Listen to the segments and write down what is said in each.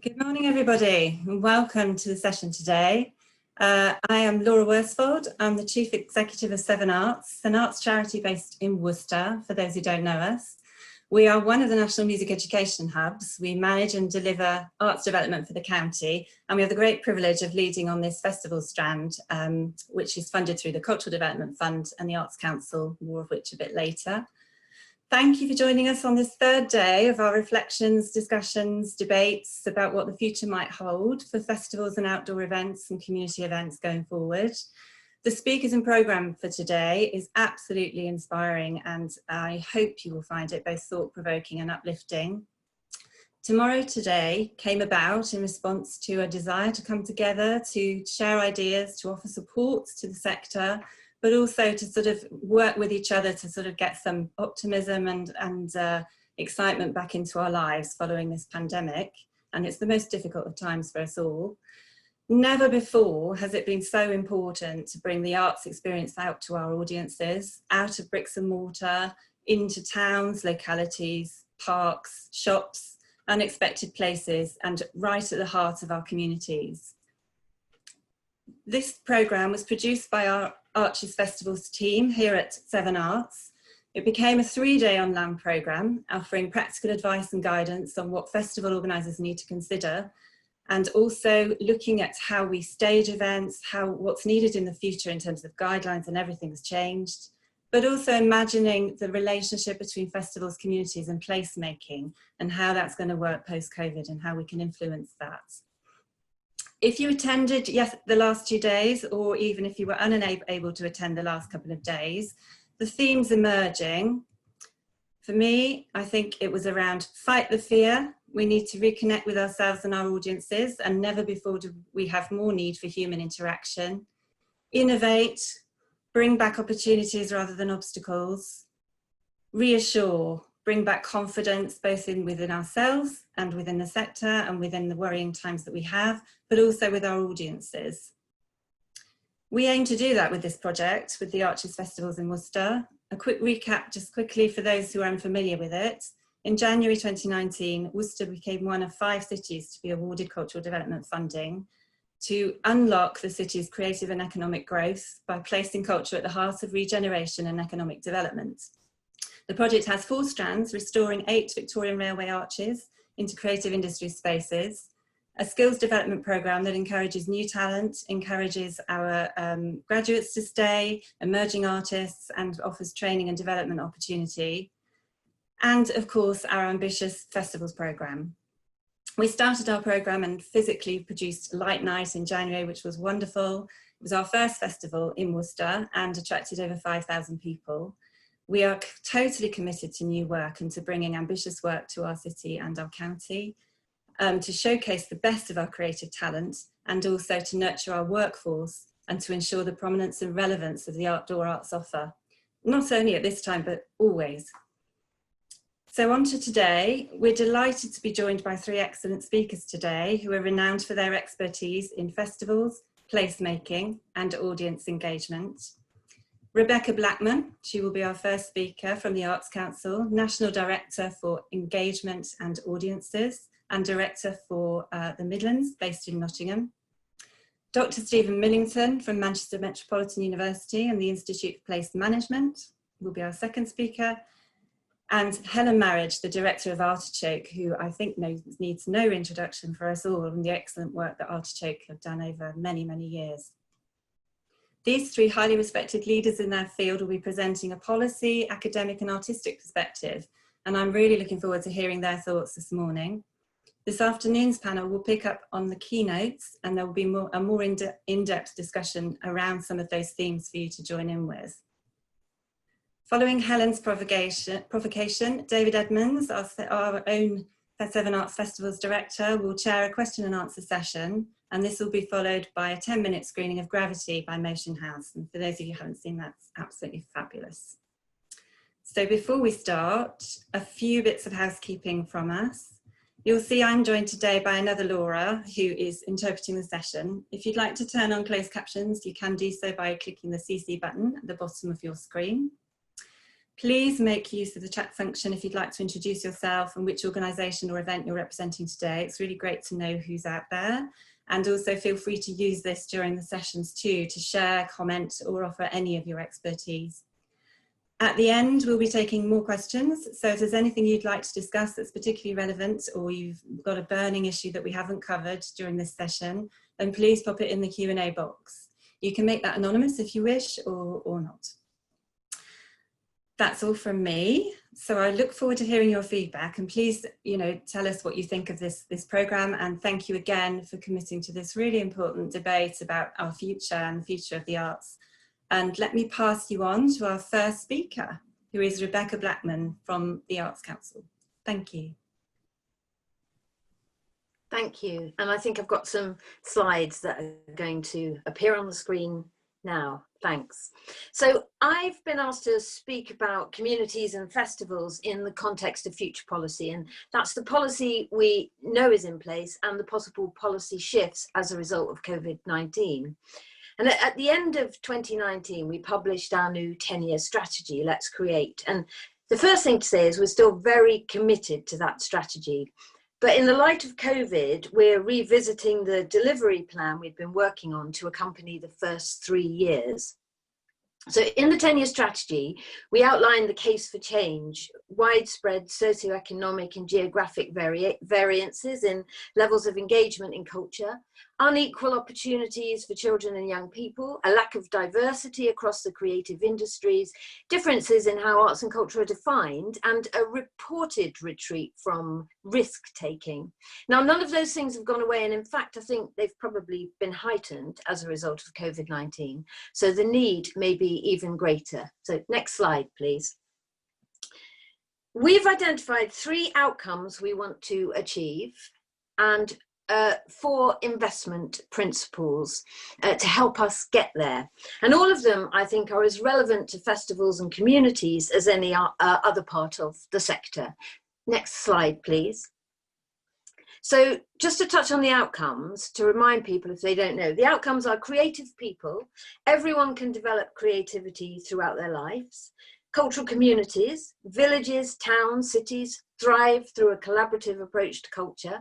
Good morning, everybody, and welcome to the session today. I am Laura Worsfold. I'm the Chief Executive of Severn Arts, an arts charity based in Worcester, for those who don't know us. We are one of the national music education hubs. We manage and deliver arts development for the county, and we have the great privilege of leading on this festival strand, which is funded through the Cultural Development Fund and the Arts Council, more of which a bit later. Thank you for joining us on this third day of our reflections, discussions, debates about what the future might hold for festivals and outdoor events and community events going forward. The speakers and programme for today is absolutely inspiring, and I hope you will find it both thought-provoking and uplifting. Tomorrow Today came about in response to a desire to come together, to share ideas, to offer support to the sector, but also to sort of work with each other to sort of get some optimism and excitement back into our lives following this pandemic. And it's the most difficult of times for us all. Never before has it been so important to bring the arts experience out to our audiences, out of bricks and mortar, into towns, localities, parks, shops, unexpected places, and right at the heart of our communities. This programme was produced by our Arches Festivals team here at Severn Arts. It became a 3-day on-land programme, offering practical advice and guidance on what festival organisers need to consider, and also looking at how we stage events, what's needed in the future in terms of guidelines, and everything's changed, but also imagining the relationship between festivals, communities and placemaking, and how that's going to work post-COVID and how we can influence that. If you attended the last 2 days, or even if you were unable to attend the last couple of days, the themes emerging, for me, I think it was around fight the fear. We need to reconnect with ourselves and our audiences, and never before do we have more need for human interaction. Innovate, bring back opportunities rather than obstacles. Reassure, bring back confidence both within ourselves and within the sector and within the worrying times that we have, but also with our audiences. We aim to do that with this project, with the Arches Festivals in Worcester. A quick recap, just quickly for those who are unfamiliar with it. In January 2019, Worcester became one of 5 cities to be awarded cultural development funding to unlock the city's creative and economic growth by placing culture at the heart of regeneration and economic development. The project has 4 strands, restoring 8 Victorian Railway arches into creative industry spaces, a skills development programme that encourages new talent, encourages our graduates to stay, emerging artists, and offers training and development opportunity, and of course our ambitious festivals programme. We started our programme and physically produced Light Night in January, which was wonderful. It was our first festival in Worcester and attracted over 5,000 people. We are totally committed to new work and to bringing ambitious work to our city and our county, to showcase the best of our creative talent, and also to nurture our workforce and to ensure the prominence and relevance of the outdoor arts offer, not only at this time, but always. So on to today. We're delighted to be joined by 3 excellent speakers today who are renowned for their expertise in festivals, placemaking and audience engagement. Rebecca Blackman, she will be our first speaker from the Arts Council, National Director for Engagement and Audiences and Director for the Midlands, based in Nottingham. Dr Steven Millington from Manchester Metropolitan University and the Institute for Place Management will be our second speaker. And Helen Marriage, the Director of Artichoke, who I think needs no introduction for us all, and the excellent work that Artichoke have done over many, many years. These 3 highly respected leaders in their field will be presenting a policy, academic and artistic perspective, and I'm really looking forward to hearing their thoughts this morning. This afternoon's panel will pick up on the keynotes, and there will be a more in-depth discussion around some of those themes for you to join in with. Following Helen's provocation, David Edmonds, our own Severn Arts Festivals Director, will chair a question and answer session, and this will be followed by a 10-minute screening of Gravity by Motion House. And for those of you who haven't seen that, it's absolutely fabulous. So before we start, a few bits of housekeeping from us. You'll see I'm joined today by another Laura who is interpreting the session. If you'd like to turn on closed captions, you can do so by clicking the CC button at the bottom of your screen. Please make use of the chat function if you'd like to introduce yourself and which organisation or event you're representing today. It's really great to know who's out there. And also feel free to use this during the sessions too, to share, comment, or offer any of your expertise. At the end, we'll be taking more questions. So if there's anything you'd like to discuss that's particularly relevant, or you've got a burning issue that we haven't covered during this session, then please pop it in the Q&A box. You can make that anonymous if you wish, or not. That's all from me. So I look forward to hearing your feedback, and please, tell us what you think of this programme, and thank you again for committing to this really important debate about our future and the future of the arts. And let me pass you on to our first speaker, who is Rebecca Blackman from the Arts Council. Thank you. Thank you. And I think I've got some slides that are going to appear on the screen now. Thanks. So I've been asked to speak about communities and festivals in the context of future policy, and that's the policy we know is in place and the possible policy shifts as a result of COVID-19. And at the end of 2019, we published our new 10-year strategy, Let's Create. And the first thing to say is we're still very committed to that strategy. But in the light of COVID, we're revisiting the delivery plan we've been working on to accompany the first 3 years. So in the 10-year strategy, we outlined the case for change, widespread socioeconomic and geographic variances in levels of engagement in culture, unequal opportunities for children and young people, a lack of diversity across the creative industries, differences in how arts and culture are defined, and a reported retreat from risk-taking. Now, none of those things have gone away, and in fact, I think they've probably been heightened as a result of COVID-19. So the need may be even greater. So next slide, please. We've identified 3 outcomes we want to achieve and 4 investment principles to help us get there. And all of them, I think, are as relevant to festivals and communities as any other part of the sector. Next slide, please. So just to touch on the outcomes, to remind people if they don't know, the outcomes are creative people. Everyone can develop creativity throughout their lives. Cultural communities, villages, towns, cities thrive through a collaborative approach to culture.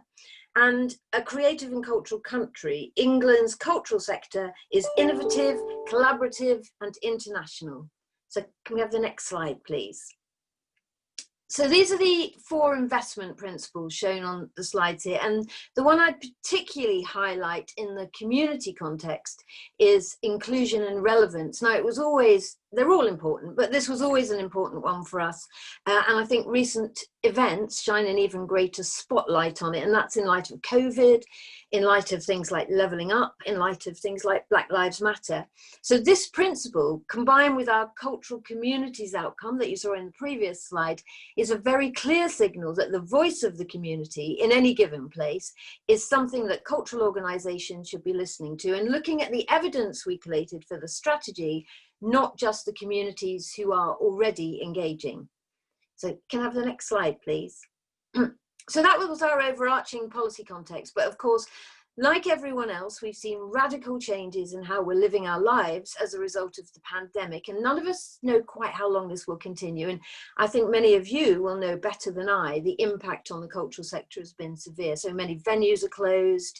And a creative and cultural country, England's cultural sector is innovative, collaborative, and international. So can we have the next slide, please? So these are the 4 investment principles shown on the slides here. And the one I'd particularly highlight in the community context is inclusion and relevance. Now, it was always, they're all important, but this was always an important one for us. And I think recent events shine an even greater spotlight on it. And that's in light of COVID, in light of things like levelling up, in light of things like Black Lives Matter. So this principle, combined with our cultural communities outcome that you saw in the previous slide, is a very clear signal that the voice of the community in any given place is something that cultural organisations should be listening to, and looking at the evidence we collated for the strategy, not just the communities who are already engaging. So can I have the next slide, please? So that was our overarching policy context, but of course, like everyone else, we've seen radical changes in how we're living our lives as a result of the pandemic, and none of us know quite how long this will continue. And I think many of you will know better than I, the impact on the cultural sector has been severe. So many venues are closed,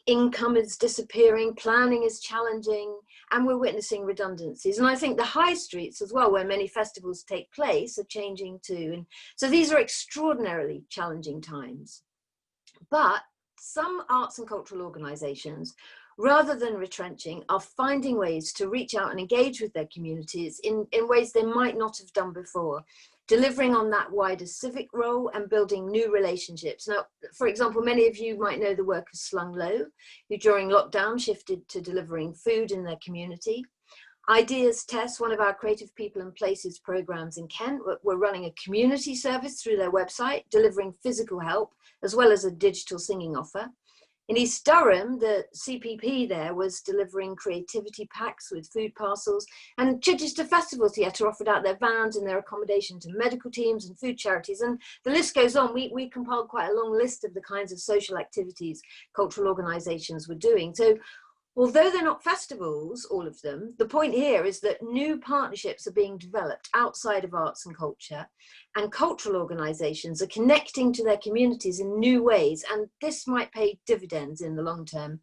income is disappearing, planning is challenging, and we're witnessing redundancies. And I think the high streets as well, where many festivals take place, are changing too. And so these are extraordinarily challenging times. But some arts and cultural organisations, rather than retrenching, are finding ways to reach out and engage with their communities in ways they might not have done before, delivering on that wider civic role and building new relationships. Now, for example, many of you might know the work of Slung Low, who during lockdown shifted to delivering food in their community. Ideas Test, one of our Creative People and Places programs in Kent, were running a community service through their website, delivering physical help, as well as a digital singing offer. In East Durham, the CPP there was delivering creativity packs with food parcels, and Chichester Festival Theatre offered out their vans and their accommodation to medical teams and food charities, and the list goes on. We compiled quite a long list of the kinds of social activities cultural organisations were doing. So Although they're not festivals, all of them, the point here is that new partnerships are being developed outside of arts and culture, and cultural organisations are connecting to their communities in new ways, and this might pay dividends in the long term,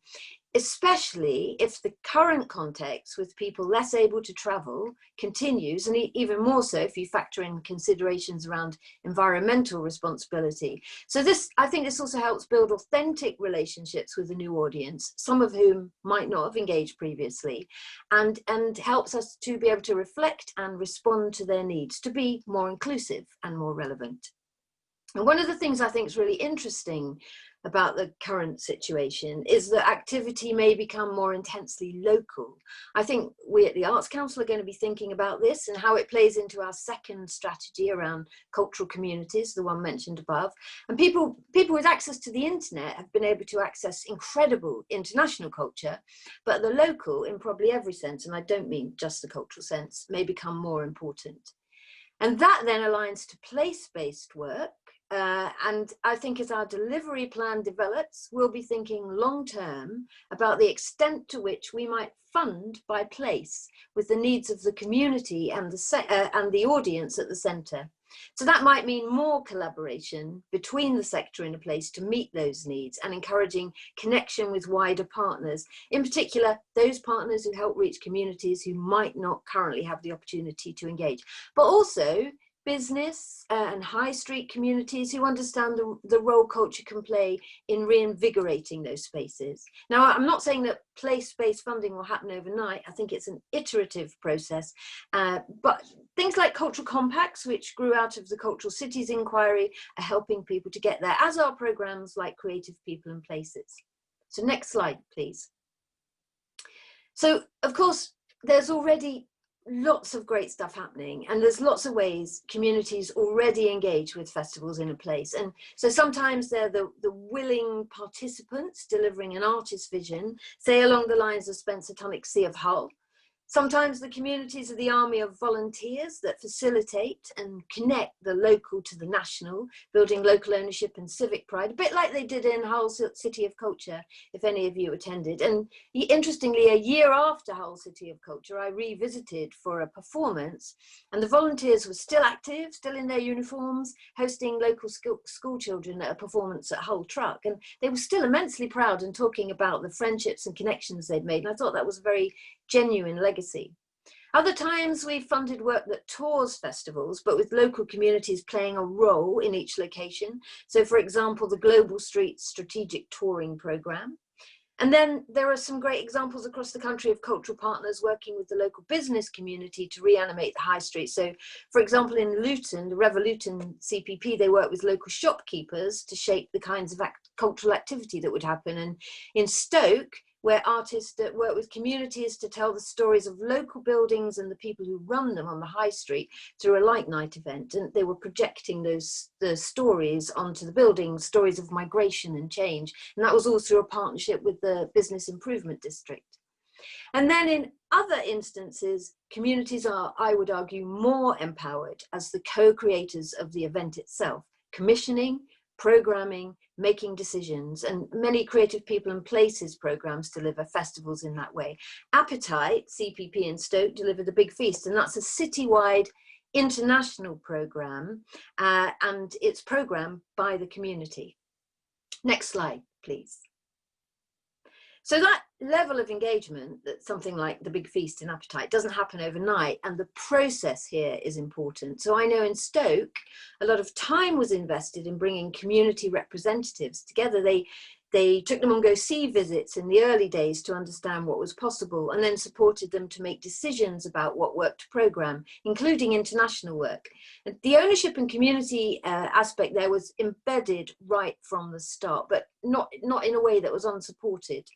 especially if the current context with people less able to travel continues, and even more so if you factor in considerations around environmental responsibility. So I think this also helps build authentic relationships with a new audience, some of whom might not have engaged previously, and helps us to be able to reflect and respond to their needs, to be more inclusive and more relevant. And one of the things I think is really interesting about the current situation is that activity may become more intensely local. I think we at the Arts Council are going to be thinking about this and how it plays into our second strategy around cultural communities, the one mentioned above. And people with access to the internet have been able to access incredible international culture, but the local, in probably every sense, and I don't mean just the cultural sense, may become more important. And that then aligns to place-based work. And I think as our delivery plan develops, we'll be thinking long-term about the extent to which we might fund by place with the needs of the community and the audience at the centre. So that might mean more collaboration between the sector and a place to meet those needs, and encouraging connection with wider partners, in particular those partners who help reach communities who might not currently have the opportunity to engage, but also business and high street communities who understand the role culture can play in reinvigorating those spaces. Now, I'm not saying that place-based funding will happen overnight. I think it's an iterative process, but things like cultural compacts, which grew out of the Cultural Cities inquiry, are helping people to get there, as are programs like Creative People and Places. So next slide, please. So, of course, there's already lots of great stuff happening, and there's lots of ways communities already engage with festivals in a place. And so sometimes they're the willing participants delivering an artist's vision, say along the lines of Spencer Tunnock's Sea of Hull. Sometimes the communities are the army of volunteers that facilitate and connect the local to the national, building local ownership and civic pride, a bit like they did in Hull City of Culture, if any of you attended. And interestingly, a year after Hull City of Culture, I revisited for a performance, and the volunteers were still active, still in their uniforms, hosting local school children at a performance at Hull Truck. And they were still immensely proud and talking about the friendships and connections they'd made. And I thought that was a very genuine legacy. Other times we've funded work that tours festivals, but with local communities playing a role in each location. So for example, the Global Streets Strategic Touring Programme. And then there are some great examples across the country of cultural partners working with the local business community to reanimate the high street. So for example, in Luton, the Revolution CPP, they work with local shopkeepers to shape the kinds of cultural activity that would happen. And in Stoke, where artists that work with communities to tell the stories of local buildings and the people who run them on the high street through a light night event. And they were projecting the stories onto the buildings, stories of migration and change. And that was all through a partnership with the Business Improvement District. And then in other instances, communities are, I would argue, more empowered as the co-creators of the event itself, commissioning, programming, making decisions, and many Creative People and Places programs deliver festivals in that way. Appetite, CPP in Stoke, deliver the Big Feast, and that's a citywide international program, and it's programmed by the community. Next slide, please. So that level of engagement, that something like the Big Feast in Appetite, doesn't happen overnight, and the process here is important. So I know in Stoke, a lot of time was invested in bringing community representatives together. They took them on go-see visits in the early days to understand what was possible, and then supported them to make decisions about what work to programme, including international work. And the ownership and community aspect there was embedded right from the start, but not in a way that was unsupported.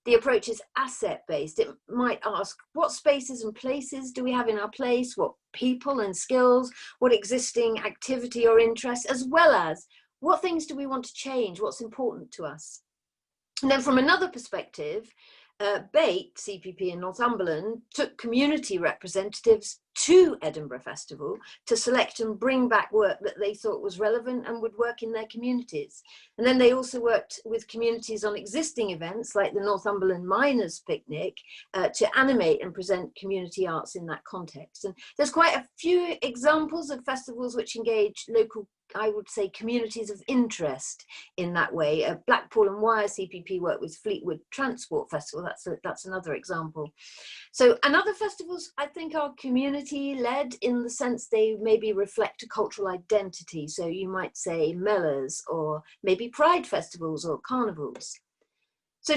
The approach is asset-based. It might ask, what spaces and places do we have in our place? What people and skills? What existing activity or interest? As well as, what things do we want to change? What's important to us? And then from another perspective, BATE, CPP in Northumberland, took community representatives to Edinburgh Festival to select and bring back work that they thought was relevant and would work in their communities. And then they also worked with communities on existing events like the Northumberland Miners Picnic to animate and present community arts in that context. And there's quite a few examples of festivals which engage local, I would say, communities of interest in that way. Blackpool and Wire CPP work with Fleetwood Transport Festival. That's another example. So, and other festivals, I think, are community-led in the sense they maybe reflect a cultural identity. So you might say Mellors, or maybe Pride festivals or carnivals. So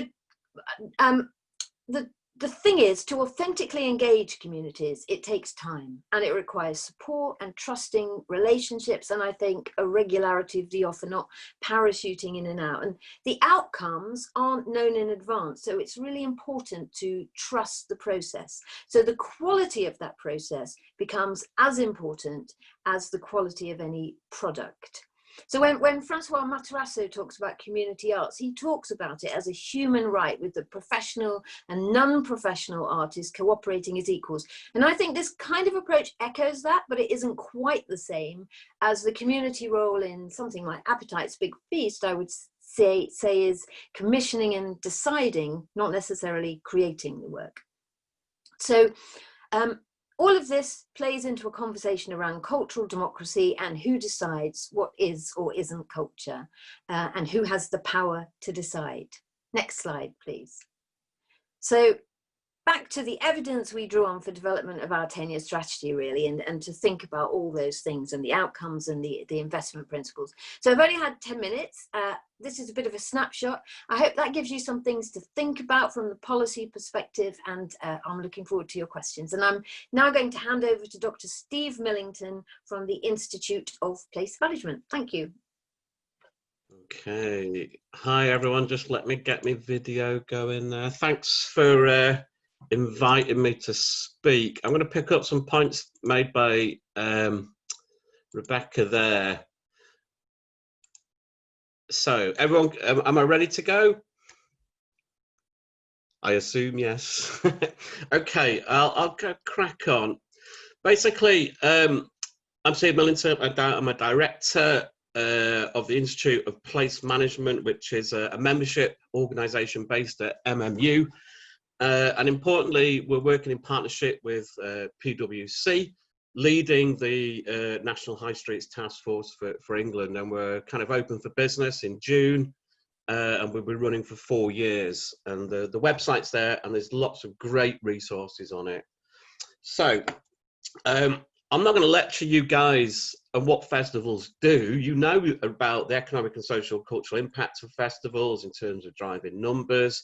the thing is, to authentically engage communities, it takes time and it requires support and trusting relationships, and I think a regularity of the offer, not parachuting in and out. And the outcomes aren't known in advance, so it's really important to trust the process. So the quality of that process becomes as important as the quality of any product. So when Francois Matarasso talks about community arts, he talks about it as a human right with the professional and non-professional artists cooperating as equals. And I think this kind of approach echoes that, but it isn't quite the same as the community role in something like Appetite's Big Feast, I would say is commissioning and deciding, not necessarily creating the work. So all of this plays into a conversation around cultural democracy and who decides what is or isn't culture, and who has the power to decide. Next slide, please. So back to the evidence we drew on for development of our 10-year strategy, really, and to think about all those things and the outcomes and the investment principles. So I've only had 10 minutes. This is a bit of a snapshot. I hope that gives you some things to think about from the policy perspective, and I'm looking forward to your questions. And I'm now going to hand over to Dr. Steve Millington from the Institute of Place Management. Thank you. Okay. Hi, everyone. Just let me get my video going there. Thanks for inviting me to speak. I'm going to pick up some points made by Rebecca there. So everyone, am I ready to go? I assume yes. Okay, I'll go crack on. Basically, I'm Steve Millington. I'm a director of the Institute of Place Management, which is a membership organisation based at MMU. And importantly, we're working in partnership with PwC, leading the National High Streets Task Force for England, and we're kind of open for business in June, and we'll be running for 4 years. And the website's there, and there's lots of great resources on it. So I'm not going to lecture you guys on what festivals do. You know about the economic and social cultural impacts of festivals in terms of driving numbers,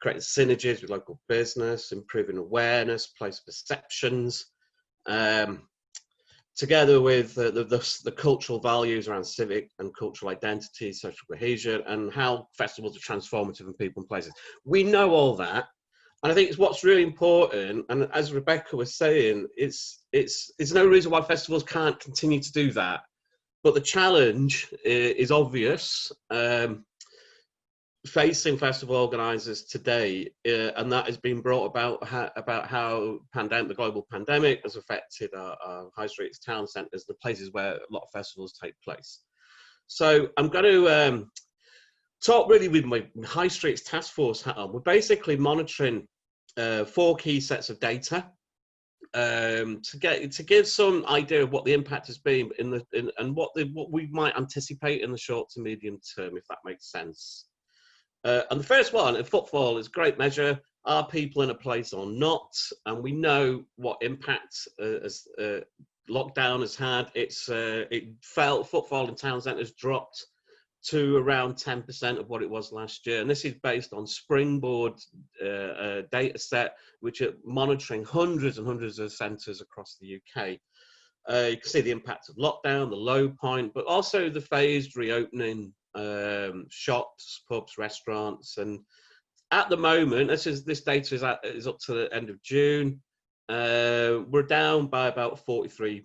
creating synergies with local business, improving awareness, place perceptions, together with the cultural values around civic and cultural identity, social cohesion, and how festivals are transformative in people and places. We know all that, and I think it's what's really important. And as Rebecca was saying, it's no reason why festivals can't continue to do that. But the challenge is obvious. Facing festival organisers today, and that has been brought about how the global pandemic has affected our high streets, town centres, the places where a lot of festivals take place. So I'm going to talk really with my high streets task force hat on. We're basically monitoring 4 key sets of data to give some idea of what the impact has been and what we might anticipate in the short to medium term, if that makes sense. And the first one, footfall, is a great measure. Are people in a place or not? And we know what impact lockdown has had. Footfall in town centres dropped to around 10% of what it was last year. And this is based on Springboard data set, which are monitoring hundreds and hundreds of centres across the UK. You can see the impact of lockdown, the low point, but also the phased reopening, shops, pubs, restaurants. And at the moment, this data is up to the end of June. We're down by about 43%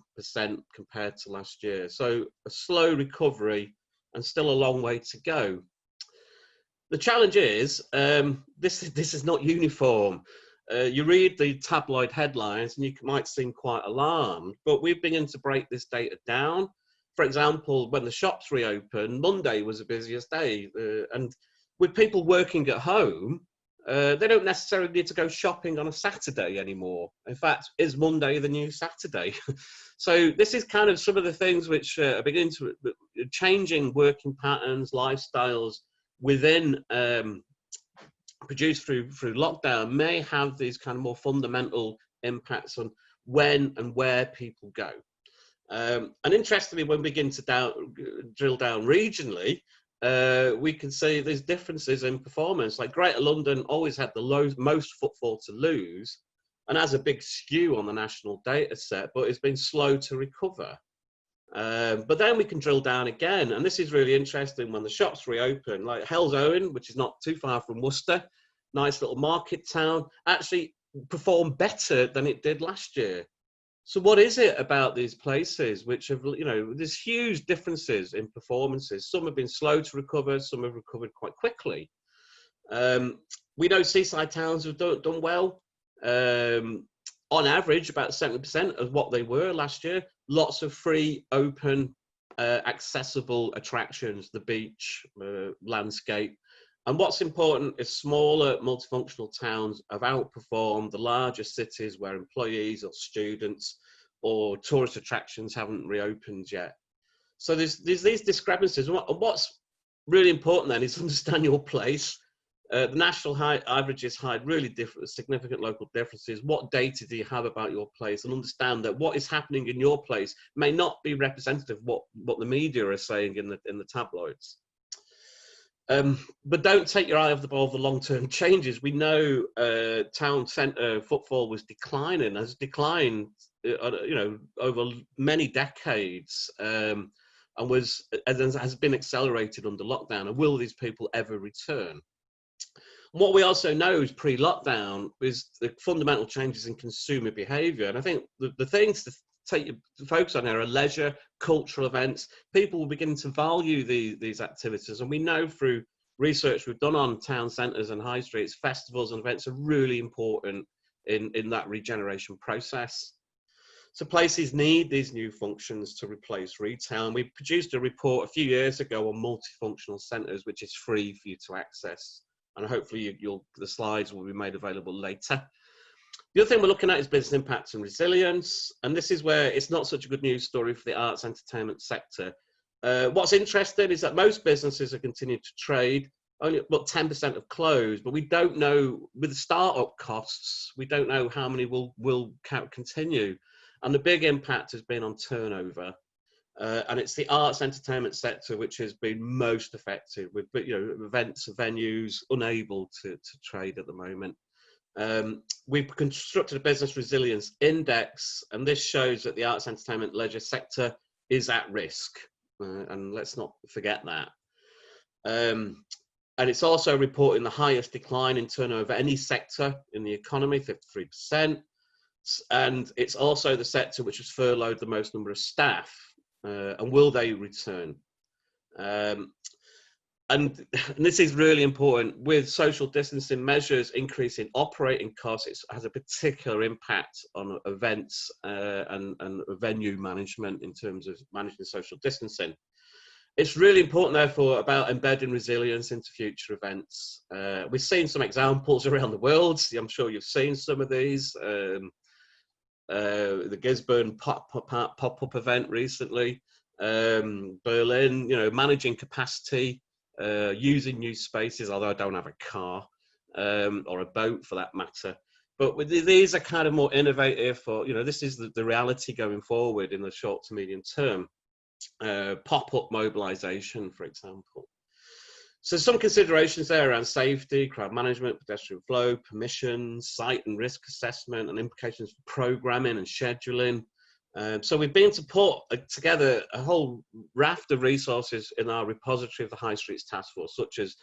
compared to last year. So a slow recovery and still a long way to go. The challenge is this is not uniform. You read the tabloid headlines and you might seem quite alarmed, but we've begun to break this data down. For example, when the shops reopened, Monday was the busiest day, and with people working at home, they don't necessarily need to go shopping on a Saturday anymore. In fact, is Monday the new Saturday? So this is kind of some of the things which are beginning to changing working patterns, lifestyles within produced through lockdown may have these kind of more fundamental impacts on when and where people go. And interestingly, when we begin to drill down regionally, we can see there's differences in performance. Like Greater London always had the most footfall to lose and has a big skew on the national data set, but it's been slow to recover. But then we can drill down again, and this is really interesting when the shops reopen, like Hell's Owen, which is not too far from Worcester, nice little market town, actually performed better than it did last year. So what is it about these places which have, there's huge differences in performances. Some have been slow to recover, some have recovered quite quickly. We know seaside towns have done well. On average, about 70% of what they were last year. Lots of free, open, accessible attractions, the beach, landscape. And what's important is smaller multifunctional towns have outperformed the larger cities where employees or students or tourist attractions haven't reopened yet. So there's these discrepancies. And what's really important then is understand your place. The national averages hide really significant local differences. What data do you have about your place? And understand that what is happening in your place may not be representative of what the media are saying in the tabloids. But don't take your eye off the ball of the long-term changes. We know town centre footfall was declining, has declined, over many decades, and has been accelerated under lockdown. And will these people ever return? What we also know is pre-lockdown is the fundamental changes in consumer behaviour. And I think the things to focus on here are leisure, cultural events. People will begin to value these activities. And we know through research we've done on town centres and high streets, festivals and events are really important in that regeneration process. So places need these new functions to replace retail. And we produced a report a few years ago on multifunctional centres, which is free for you to access. And hopefully the slides will be made available later. The other thing we're looking at is business impact and resilience. And this is where it's not such a good news story for the arts entertainment sector. What's interesting is that most businesses are continuing to trade. Only about 10% have closed, but we don't know, with the startup costs, we don't know how many will continue. And the big impact has been on turnover. And it's the arts entertainment sector which has been most affected with events and venues unable to trade at the moment. We've constructed a business resilience index, and this shows that the arts entertainment leisure sector is at risk, and let's not forget that. And it's also reporting the highest decline in turnover any sector in the economy, 53%, and it's also the sector which has furloughed the most number of staff. And will they return? And this is really important. With social distancing measures increasing operating costs, it has a particular impact on events and venue management in terms of managing social distancing. It's really important, therefore, about embedding resilience into future events. We've seen some examples around the world. I'm sure you've seen some of these. The Gisborne pop-up event recently, Berlin, managing capacity, using new spaces, although I don't have a car or a boat for that matter. But these are kind of more innovative, or this is the reality going forward in the short to medium term. Pop-up mobilisation, for example. So some considerations there around safety, crowd management, pedestrian flow, permissions, site and risk assessment, and implications for programming and scheduling. So we've been to put together a whole raft of resources in our repository of the High Streets Task Force, such as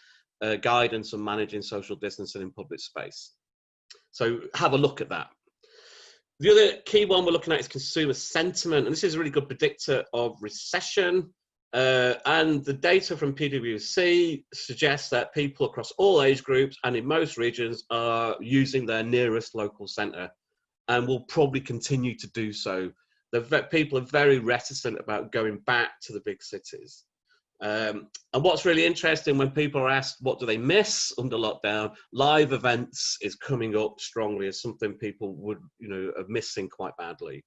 guidance on managing social distancing in public space. So have a look at that. The other key one we're looking at is consumer sentiment, and this is a really good predictor of recession. And the data from PwC suggests that people across all age groups and in most regions are using their nearest local centre, and will probably continue to do so. People are very reticent about going back to the big cities. And what's really interesting, when people are asked what do they miss under lockdown, live events is coming up strongly as something people would, are missing quite badly.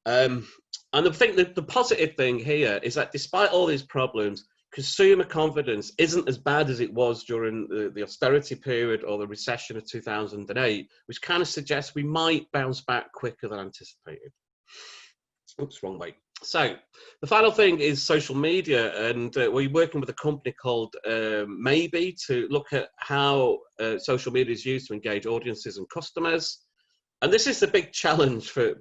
And I think that the positive thing here is that despite all these problems, consumer confidence isn't as bad as it was during the austerity period or the recession of 2008, which kind of suggests we might bounce back quicker than anticipated. Oops, wrong way. So the final thing is social media, and we're working with a company called Maybe to look at how social media is used to engage audiences and customers. And this is the big challenge for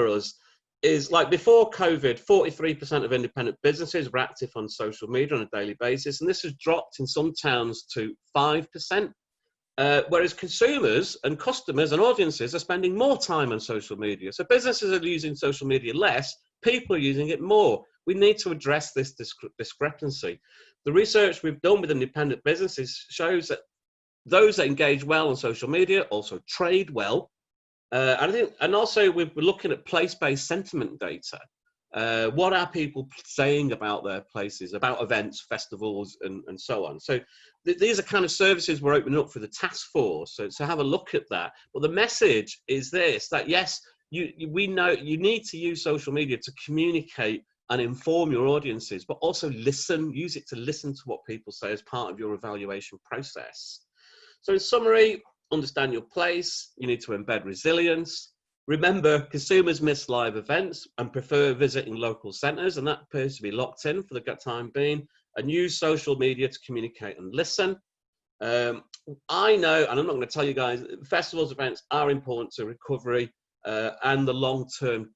us, is like before COVID, 43% of independent businesses were active on social media on a daily basis, and this has dropped in some towns to 5%. Whereas consumers and customers and audiences are spending more time on social media. So businesses are using social media less, people are using it more. We need to address this discrepancy. The research we've done with independent businesses shows that those that engage well on social media also trade well. And also we're looking at place-based sentiment data. What are people saying about their places, about events, festivals, and so on? So these are kind of services we're opening up for the task force. So have a look at that. But the message is this, that yes, we know you need to use social media to communicate and inform your audiences, but also use it to listen to what people say as part of your evaluation process. So in summary, understand your place, you need to embed resilience. Remember, consumers miss live events and prefer visiting local centres, and that appears to be locked in for the time being, and use social media to communicate and listen. I know, and I'm not going to tell you guys, festivals, events are important to recovery and the long-term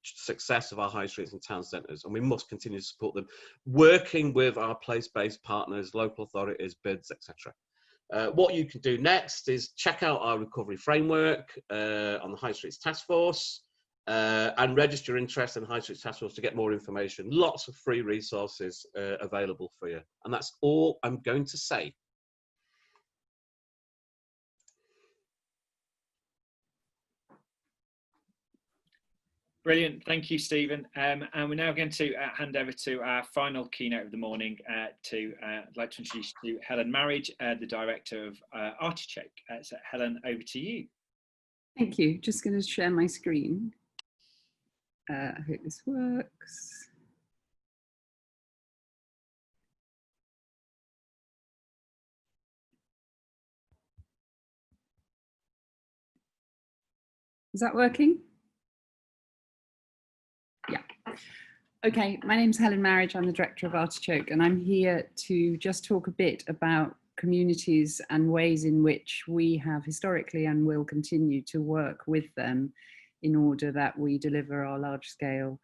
success of our high streets and town centres, and we must continue to support them, working with our place-based partners, local authorities, bids, etc. What you can do next is check out our recovery framework on the High Streets Task Force and register interest in High Streets Task Force to get more information. Lots of free resources available for you. And that's all I'm going to say. Brilliant, thank you, Stephen. And we're now going to hand over to our final keynote of the morning. I'd like to introduce you to Helen Marriage, the director of Artichoke. So Helen, over to you. Thank you. Just going to share my screen. I hope this works. Is that working? Yeah. Okay, my name's Helen Marriage. I'm the director of Artichoke, and I'm here to just talk a bit about communities and ways in which we have historically and will continue to work with them in order that we deliver our large-scale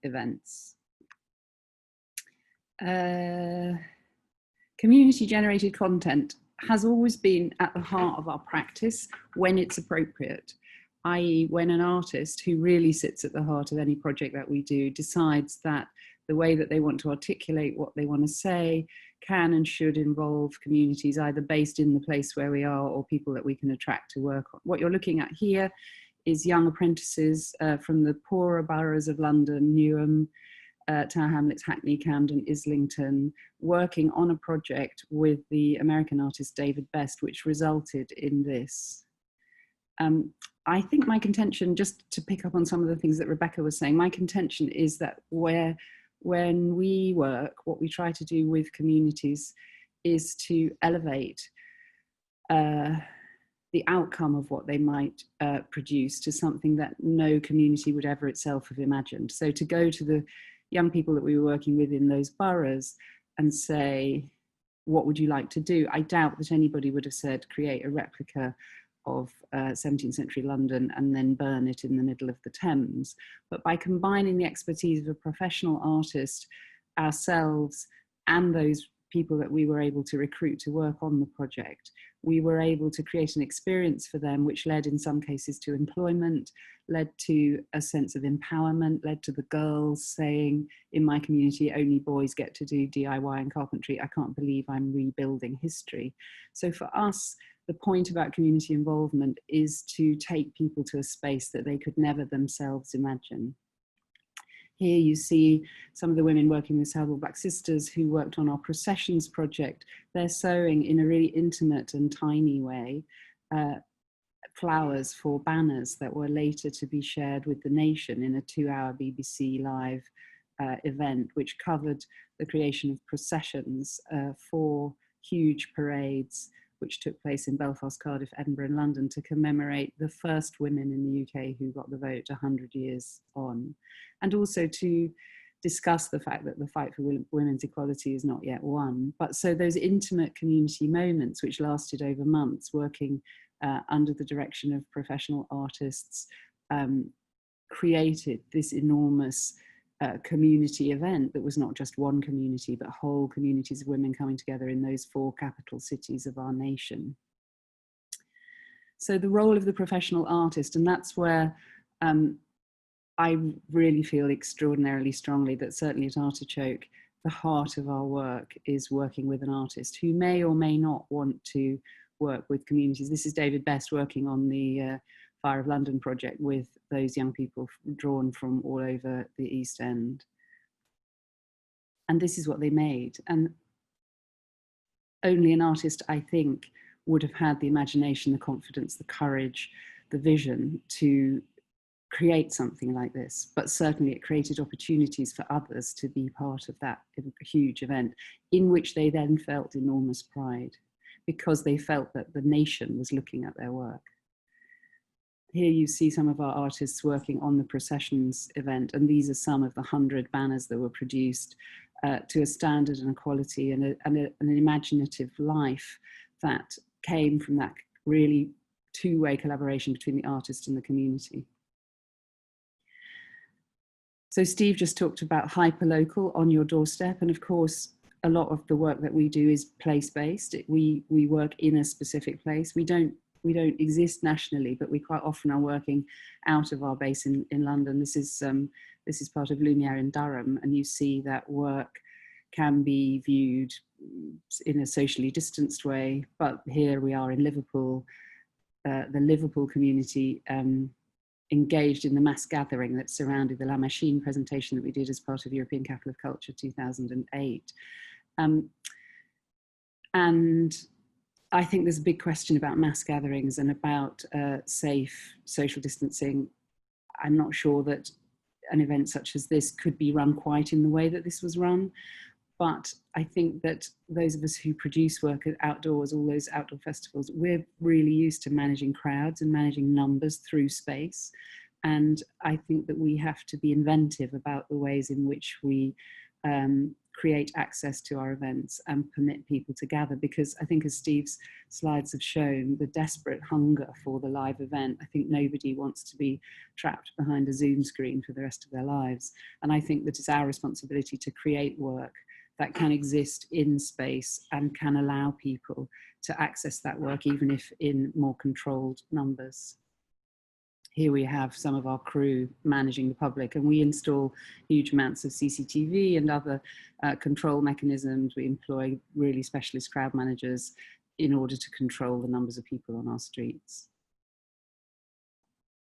events. Community-generated content has always been at the heart of our practice when it's appropriate, i.e. when an artist who really sits at the heart of any project that we do decides that the way that they want to articulate what they want to say can and should involve communities either based in the place where we are or people that we can attract to work on. What you're looking at here is young apprentices from the poorer boroughs of London, Newham, Tower Hamlets, Hackney, Camden, Islington, working on a project with the American artist David Best, which resulted in this. I think my contention, just to pick up on some of the things that Rebecca was saying, my contention is that when we work, what we try to do with communities is to elevate the outcome of what they might produce to something that no community would ever itself have imagined. So to go to the young people that we were working with in those boroughs and say, what would you like to do? I doubt that anybody would have said, create a replica of 17th century London and then burn it in the middle of the Thames. But by combining the expertise of a professional artist, ourselves, and those people that we were able to recruit to work on the project, we were able to create an experience for them which led in some cases to employment, led to a sense of empowerment, led to the girls saying, in my community, only boys get to do DIY and carpentry. I can't believe I'm rebuilding history. So for us, the point about community involvement is to take people to a space that they could never themselves imagine. Here you see some of the women working with Saddle Black Sisters who worked on our processions project. They're sewing in a really intimate and tiny way flowers for banners that were later to be shared with the nation in a 2-hour BBC Live event, which covered the creation of processions for huge parades which took place in Belfast, Cardiff, Edinburgh and London to commemorate the first women in the UK who got the vote 100 years on. And also to discuss the fact that the fight for women's equality is not yet won. But so those intimate community moments which lasted over months, working under the direction of professional artists, created this enormous community event that was not just one community, but whole communities of women coming together in those 4 capital cities of our nation. So the role of the professional artist, and that's where I really feel extraordinarily strongly that certainly at Artichoke, the heart of our work is working with an artist who may or may not want to work with communities. This is David Best working on the Fire of London project with those young people drawn from all over the East End. And this is what they made. And only an artist, I think, would have had the imagination, the confidence, the courage, the vision to create something like this. But certainly it created opportunities for others to be part of that huge event in which they then felt enormous pride because they felt that the nation was looking at their work. Here you see some of our artists working on the processions event, and these are some of the 100 banners that were produced to a standard and a quality and an imaginative life that came from that really two-way collaboration between the artist and the community. So Steve just talked about hyperlocal, on your doorstep, and of course a lot of the work that we do is place-based. We work in a specific place. We don't exist nationally, but we quite often are working out of our base in London. This is part of Lumiere in Durham, and you see that work can be viewed in a socially distanced way. But here we are in Liverpool, the Liverpool community engaged in the mass gathering that surrounded the La Machine presentation that we did as part of European Capital of Culture 2008. And I think there's a big question about mass gatherings and about safe social distancing. I'm not sure that an event such as this could be run quite in the way that this was run, but I think that those of us who produce work at outdoors, all those outdoor festivals, we're really used to managing crowds and managing numbers through space. And I think that we have to be inventive about the ways in which we create access to our events and permit people to gather, because I think, as Steve's slides have shown, the desperate hunger for the live event, I think nobody wants to be trapped behind a Zoom screen for the rest of their lives. And I think that it's our responsibility to create work that can exist in space and can allow people to access that work, even if in more controlled numbers. Here we have some of our crew managing the public, and we install huge amounts of CCTV and other control mechanisms. We employ really specialist crowd managers in order to control the numbers of people on our streets.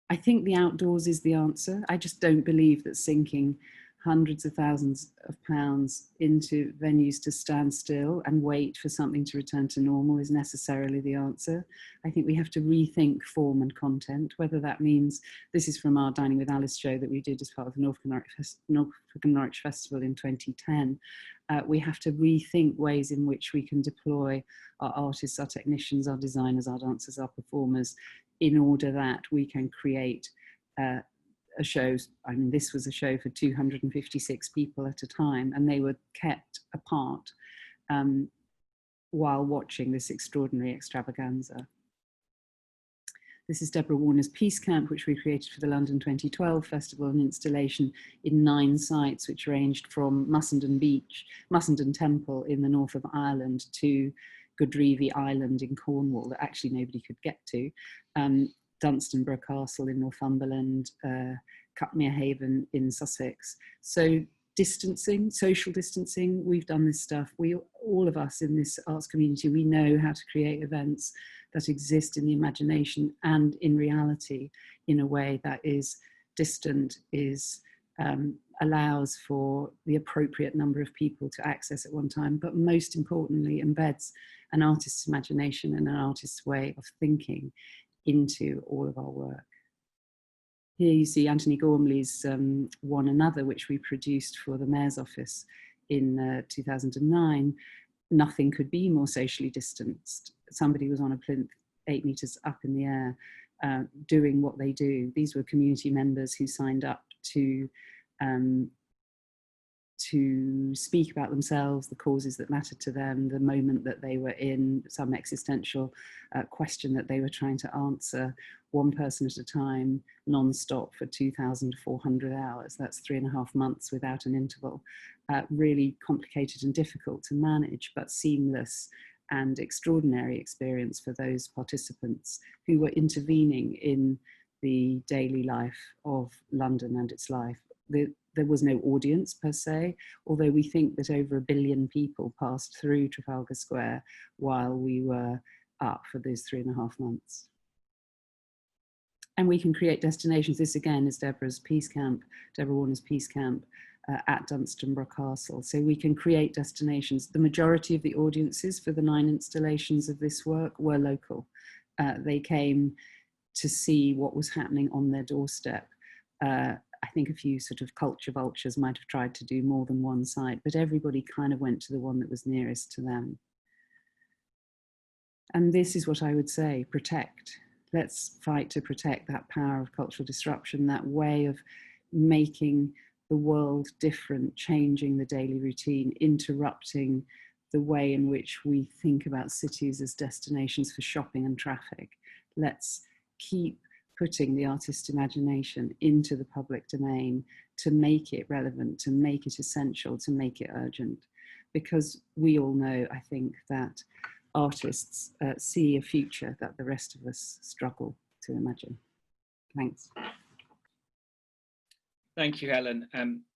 I think the outdoors is the answer. I just don't believe that sinking hundreds of thousands of pounds into venues to stand still and wait for something to return to normal is necessarily the answer. I think we have to rethink form and content, whether that means, this is from our Dining with Alice show that we did as part of the Norfolk and Norwich Festival in 2010. We have to rethink ways in which we can deploy our artists, our technicians, our designers, our dancers, our performers, in order that we can create a show. I mean, this was a show for 256 people at a time, and they were kept apart while watching this extraordinary extravaganza. This is Deborah Warner's Peace Camp, which we created for the London 2012 Festival, an installation in 9 sites, which ranged from Mussenden Beach, Mussenden Temple in the north of Ireland, to Godrevy Island in Cornwall that actually nobody could get to, Dunstanburgh Castle in Northumberland, Cutmere Haven in Sussex. So distancing, social distancing, we've done this stuff. All of us in this arts community, we know how to create events that exist in the imagination and in reality in a way that is distant, allows for the appropriate number of people to access at one time, but most importantly embeds an artist's imagination and an artist's way of thinking into all of our work. Here you see Anthony Gormley's One Another, which we produced for the Mayor's Office in 2009. Nothing could be more socially distanced. Somebody was on a plinth 8 meters up in the air doing what they do. These were community members who signed up to speak about themselves, the causes that mattered to them, the moment that they were in, some existential question that they were trying to answer, one person at a time, non-stop for 2,400 hours. That's 3.5 months without an interval. Really complicated and difficult to manage, but seamless and extraordinary experience for those participants who were intervening in the daily life of London and its life. There was no audience per se, although we think that over 1 billion people passed through Trafalgar Square while we were up for those 3.5 months. And we can create destinations. This again is Deborah Warner's Peace Camp at Dunstanburgh Castle. So we can create destinations. The majority of the audiences for the 9 installations of this work were local. They came to see what was happening on their doorstep. I think a few sort of culture vultures might have tried to do more than one site, but everybody kind of went to the one that was nearest to them. And this is what I would say, protect. Let's fight to protect that power of cultural disruption, that way of making the world different, changing the daily routine, interrupting the way in which we think about cities as destinations for shopping and traffic. Let's keep putting the artist's imagination into the public domain to make it relevant, to make it essential, to make it urgent. Because we all know, I think, that artists see a future that the rest of us struggle to imagine. Thanks. Thank you, Helen.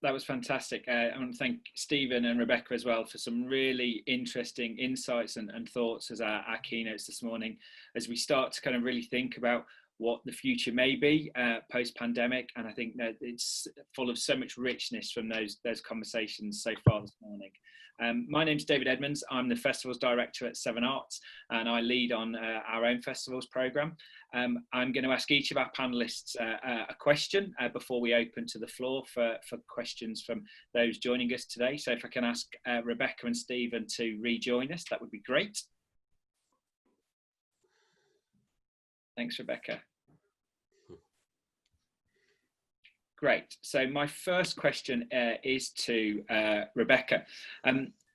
That was fantastic. I want to thank Stephen and Rebecca as well for some really interesting insights and thoughts as our keynotes this morning, as we start to kind of really think about what the future may be post-pandemic. And I think that it's full of so much richness from those conversations so far this morning. My name's David Edmonds. I'm the Festivals Director at Severn Arts, and I lead on our own festivals programme. I'm going to ask each of our panellists a question before we open to the floor for questions from those joining us today. So if I can ask Rebecca and Stephen to rejoin us, that would be great. Thanks, Rebecca. Great. So my first question is to Rebecca.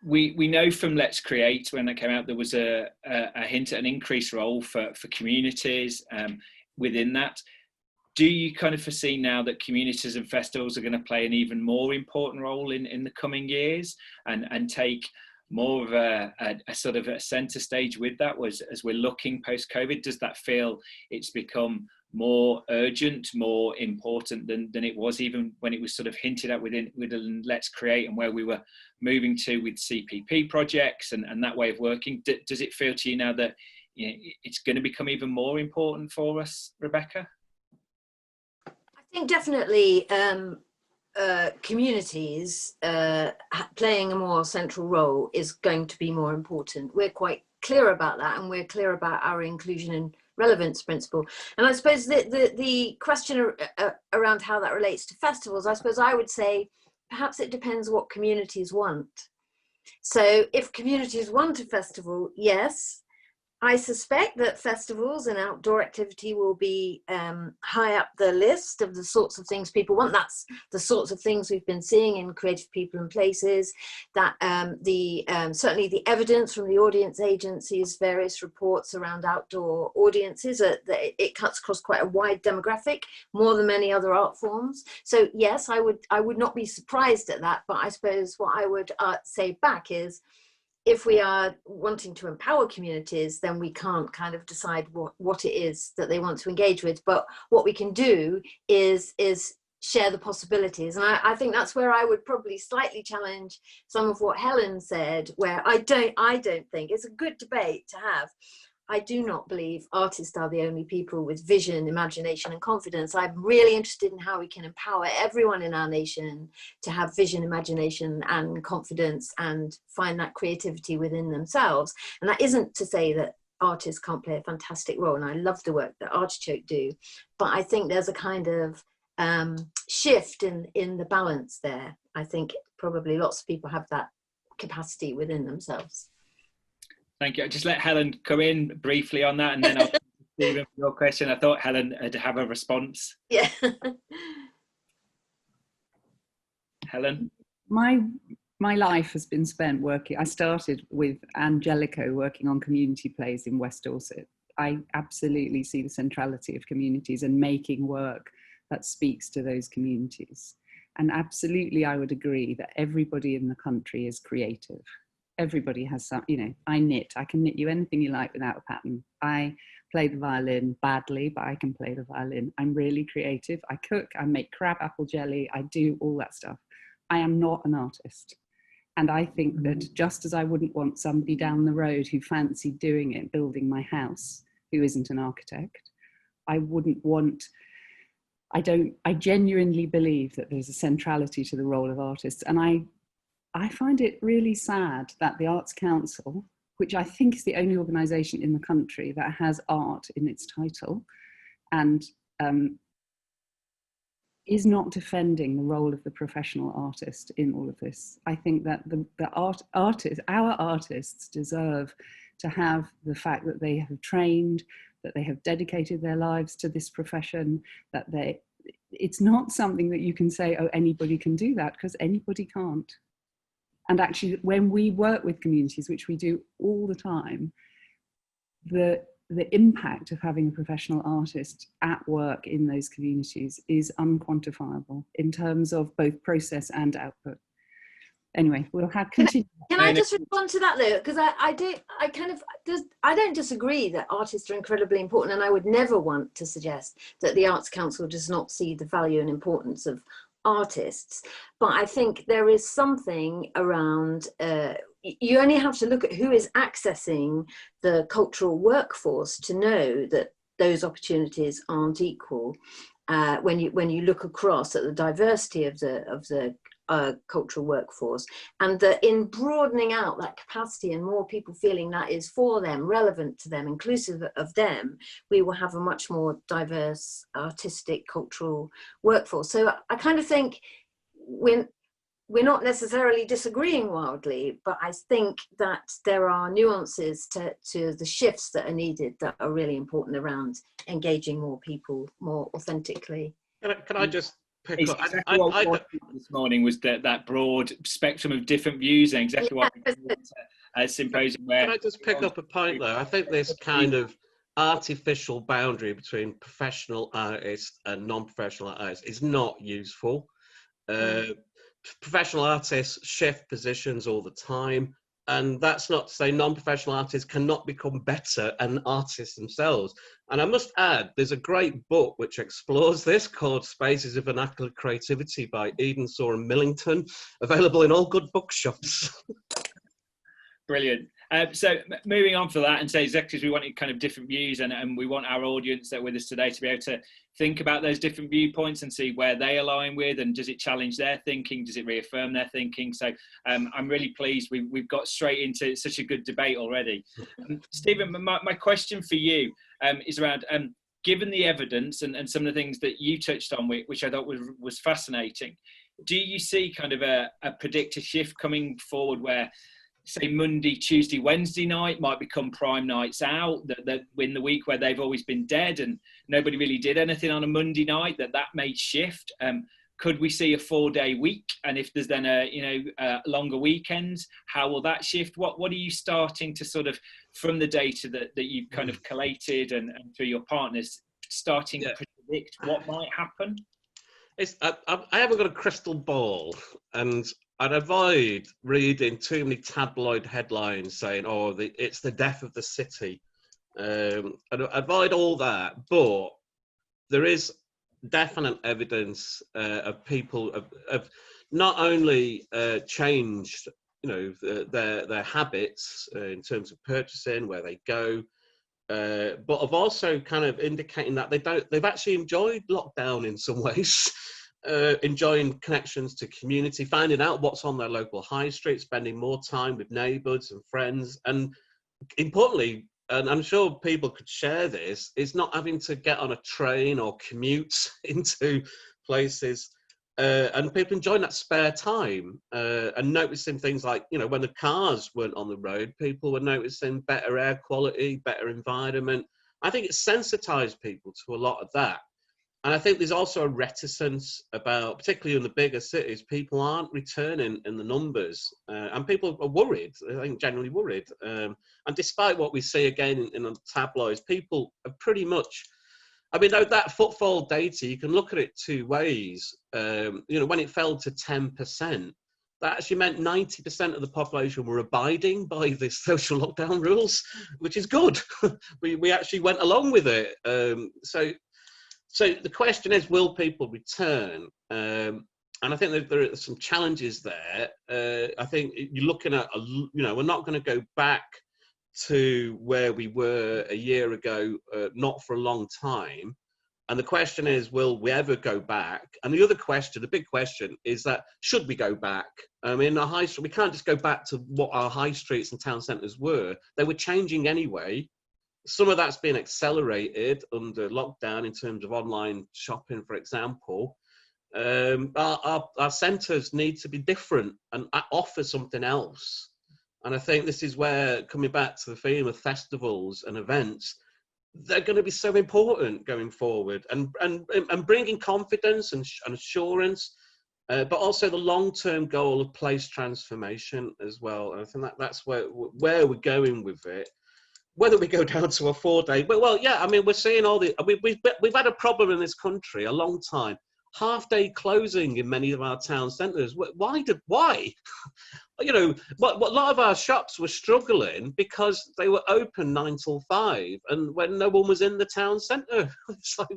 We know from Let's Create, when that came out, there was a hint at an increased role for communities within that. Do you kind of foresee now that communities and festivals are going to play an even more important role in the coming years and take more of a sort of a centre stage with that, as we're looking post-COVID? Does that feel it's become more urgent, more important than it was even when it was sort of hinted at within Let's Create, and where we were moving to with CPP projects and that way of working? Does it feel to you now that, you know, it's going to become even more important for us, Rebecca? I think definitely communities playing a more central role is going to be more important. We're quite clear about that, and we're clear about our inclusion and relevance principle. And I suppose the question around how that relates to festivals, I suppose I would say perhaps it depends what communities want. So if communities want a festival, yes, I suspect that festivals and outdoor activity will be high up the list of the sorts of things people want. That's the sorts of things we've been seeing in Creative People and Places, that certainly the evidence from the audience agencies, various reports around outdoor audiences, that it cuts across quite a wide demographic, more than many other art forms. So yes, I would not be surprised at that, but I suppose what I would say back is, if we are wanting to empower communities, then we can't kind of decide what it is that they want to engage with. But what we can do is share the possibilities. And I think that's where I would probably slightly challenge some of what Helen said, where I don't think it's a good debate to have. I do not believe artists are the only people with vision, imagination, and confidence. I'm really interested in how we can empower everyone in our nation to have vision, imagination, and confidence, and find that creativity within themselves. And that isn't to say that artists can't play a fantastic role, and I love the work that Artichoke do, but I think there's a kind of shift in the balance there. I think probably lots of people have that capacity within themselves. Thank you. I'll just let Helen come in briefly on that, and then I'll Stephen for your question. I thought Helen had to have a response. Yeah. Helen? My life has been spent working. I started with Angelico working on community plays in West Dorset. I absolutely see the centrality of communities and making work that speaks to those communities. And absolutely, I would agree that everybody in the country is creative. Everybody has some, you know, I knit. I can knit you anything you like without a pattern. I play the violin badly, but I can play the violin. I'm really creative. I cook, I make crab apple jelly. I do all that stuff. I am not an artist. And I think that just as I wouldn't want somebody down the road who fancied doing it, building my house, who isn't an architect, I wouldn't want, I genuinely believe that there's a centrality to the role of artists. And I find it really sad that the Arts Council, which I think is the only organisation in the country that has art in its title, and is not defending the role of the professional artist in all of this. I think that our artists deserve to have the fact that they have trained, that they have dedicated their lives to this profession, that it's not something that you can say, oh, anybody can do that, because anybody can't. And actually, when we work with communities, which we do all the time, the impact of having a professional artist at work in those communities is unquantifiable in terms of both process and output. Anyway, we'll continue. Can I just respond to that though? Because I don't disagree that artists are incredibly important, and I would never want to suggest that the Arts Council does not see the value and importance of artists. But I think there is something around, you only have to look at who is accessing the cultural workforce to know that those opportunities aren't equal. When you look across at the diversity of the cultural workforce, and that in broadening out that capacity and more people feeling that is for them, relevant to them, inclusive of them, we will have a much more diverse artistic cultural workforce. So I kind of think we're not necessarily disagreeing wildly, but I think that there are nuances to the shifts that are needed that are really important around engaging more people more authentically. Can I just pick up? Exactly what this morning was that broad spectrum of different views, and exactly what we want a symposium where. Can I just pick up a point though? I think this kind of artificial boundary between professional artists and non-professional artists is not useful. Professional artists shift positions all the time, and that's not to say non-professional artists cannot become better and artists themselves. And I must add, there's a great book which explores this called Spaces of Vernacular Creativity by Severn Millington, available in all good bookshops. Brilliant. So moving on for that, and say exactly as we wanted kind of different views, and we want our audience that are with us today to be able to think about those different viewpoints and see where they align with, and does it challenge their thinking, does it reaffirm their thinking? So I'm really pleased we've got straight into such a good debate already. Stephen, my question for you is around, given the evidence and some of the things that you touched on, which I thought was fascinating, do you see kind of a predicted shift coming forward where, say, Monday, Tuesday, Wednesday night might become prime nights out, that in the week where they've always been dead and nobody really did anything on a Monday night, that may shift? Could we see a 4-day week? And if there's then a longer weekends, how will that shift? What are you starting to sort of, from the data that you've kind of collated and through your partners, starting to predict what might happen? I haven't got a crystal ball, and I'd avoid reading too many tabloid headlines saying, "Oh, it's the death of the city." I'd avoid all that, but there is definite evidence of people of not only changed, their habits in terms of purchasing, where they go, but of also kind of indicating that they've actually enjoyed lockdown in some ways. Enjoying connections to community, finding out what's on their local high street, spending more time with neighbours and friends, and importantly, and I'm sure people could share this, is not having to get on a train or commute into places, and people enjoying that spare time, and noticing things like, when the cars weren't on the road, people were noticing better air quality, better environment. I think it sensitized people to a lot of that. And I think there's also a reticence about, particularly in the bigger cities, people aren't returning in the numbers, and people are worried, I think generally worried. And despite what we see again in the tabloids, people are pretty much, that footfall data, you can look at it two ways. When it fell to 10%, that actually meant 90% of the population were abiding by the social lockdown rules, which is good. we actually went along with it. So the question is, will people return? And I think that there are some challenges there. I think you're looking at, we're not going to go back to where we were a year ago, not for a long time. And the question is, will we ever go back? And the other question, the big question, is that should we go back? Our high street, we can't just go back to what our high streets and town centres were. They were changing anyway. Some of that's been accelerated under lockdown in terms of online shopping, for example. Our centres need to be different and offer something else. And I think this is where, coming back to the theme of festivals and events, they're going to be so important going forward, and bringing confidence and assurance, but also the long-term goal of place transformation as well. And I think that's where we're going with it. Whether we go down to a 4-day, we're seeing all the. We've had a problem in this country a long time. Half-day closing in many of our town centres. Why? A lot of our shops were struggling because they were open 9 till 5, and when no one was in the town centre, it's like,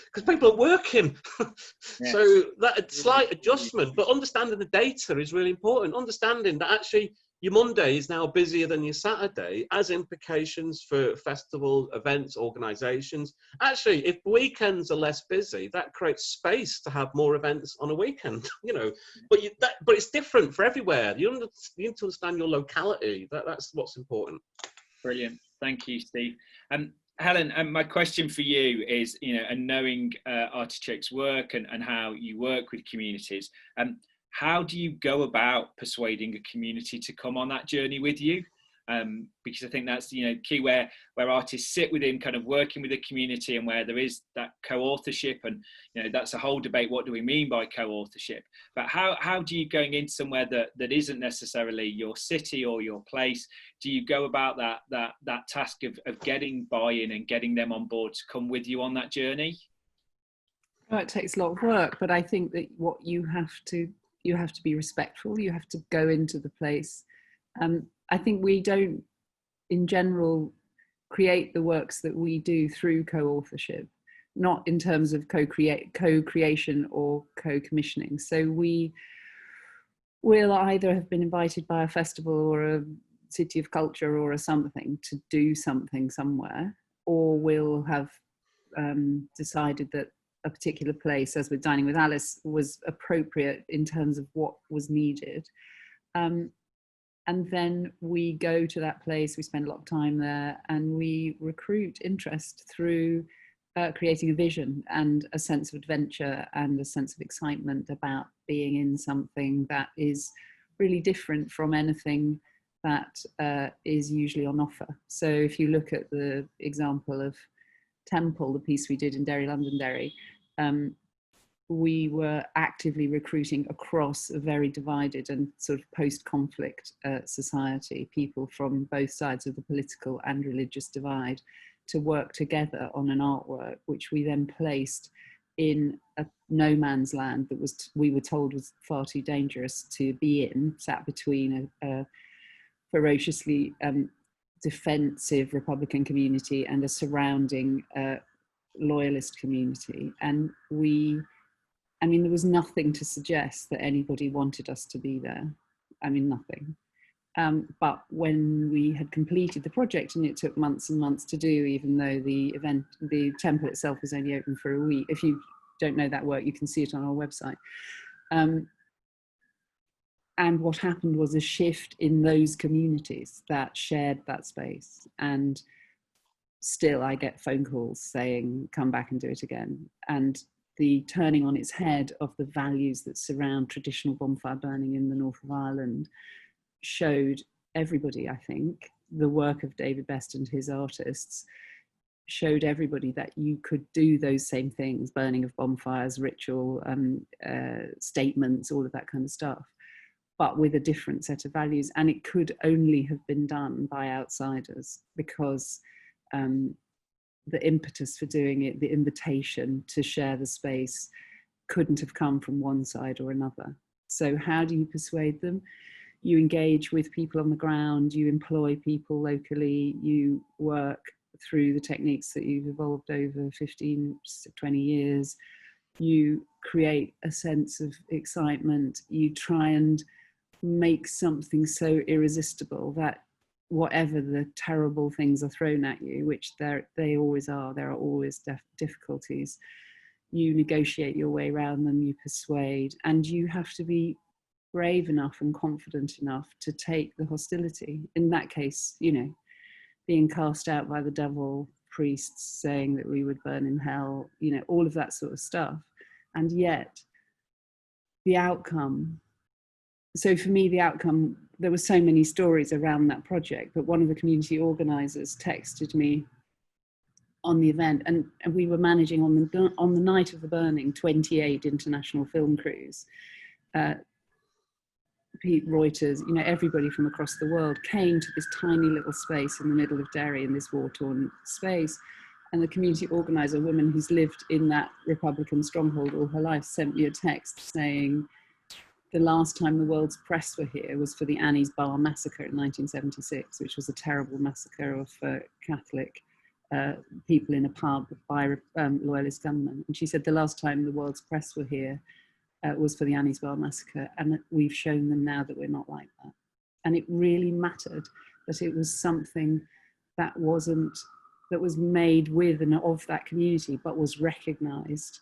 because people are working. Yes. So that slight adjustment, but understanding the data is really important. Understanding that actually your Monday is now busier than your Saturday, has implications for festival events, organisations. Actually, if weekends are less busy, that creates space to have more events on a weekend. But it's different for everywhere. You need to understand your locality. That's what's important. Brilliant, thank you, Steve. Helen, my question for you is, and knowing Artichoke's work and how you work with communities, how do you go about persuading a community to come on that journey with you? Because I think that's key, where artists sit within kind of working with the community, and where there is that co-authorship, and that's a whole debate. What do we mean by co-authorship? But how do you, going into somewhere that isn't necessarily your city or your place, do you go about that task of getting buy-in and getting them on board to come with you on that journey? Oh, it takes a lot of work, but I think that what you have to be respectful. You have to go into the place. I think we don't, in general, create the works that we do through co-authorship, not in terms of co-creation or co-commissioning. So we will either have been invited by a festival or a city of culture or a something to do something somewhere, or we'll have decided that a particular place, as with Dining with Alice, was appropriate in terms of what was needed. And then we go to that place, we spend a lot of time there, and we recruit interest through creating a vision and a sense of adventure and a sense of excitement about being in something that is really different from anything that is usually on offer. So if you look at the example of Temple, the piece we did in Derry, Londonderry, we were actively recruiting across a very divided and sort of post-conflict society, people from both sides of the political and religious divide, to work together on an artwork, which we then placed in a no man's land that was, we were told, was far too dangerous to be in, sat between a ferociously defensive Republican community and a surrounding loyalist community. And there was nothing to suggest that anybody wanted us to be there. Nothing. But when we had completed the project, and it took months and months to do, even though the temple itself was only open for a week. If you don't know that work, you can see it on our website. And what happened was a shift in those communities that shared that space. And still I get phone calls saying, come back and do it again. And the turning on its head of the values that surround traditional bonfire burning in the north of Ireland showed everybody, I think, the work of David Best and his artists showed everybody that you could do those same things, burning of bonfires, ritual statements, all of that kind of stuff, but with a different set of values. And it could only have been done by outsiders, because the impetus for doing it, the invitation to share the space, couldn't have come from one side or another. So how do you persuade them? You engage with people on the ground, you employ people locally, you work through the techniques that you've evolved over 15, 20 years, you create a sense of excitement, you try and make something so irresistible that whatever the terrible things are thrown at you, which they always are, there are always difficulties, you negotiate your way around them, you persuade, and you have to be brave enough and confident enough to take the hostility. In that case, being cast out by the devil, priests saying that we would burn in hell, all of that sort of stuff. And yet the outcome, so for me, the outcome, there were so many stories around that project, but one of the community organisers texted me on the event, and we were managing on the night of the burning 28 international film crews. Pete Reuters, everybody from across the world came to this tiny little space in the middle of Derry, in this war-torn space. And the community organiser, a woman who's lived in that Republican stronghold all her life, sent me a text saying, the last time the world's press were here was for the Annie's Bar massacre in 1976, which was a terrible massacre of Catholic people in a pub by loyalist gunmen. And she said the last time the world's press were here was for the Annie's Bar massacre, and we've shown them now that we're not like that. And it really mattered that it was something that was made with and of that community, but was recognised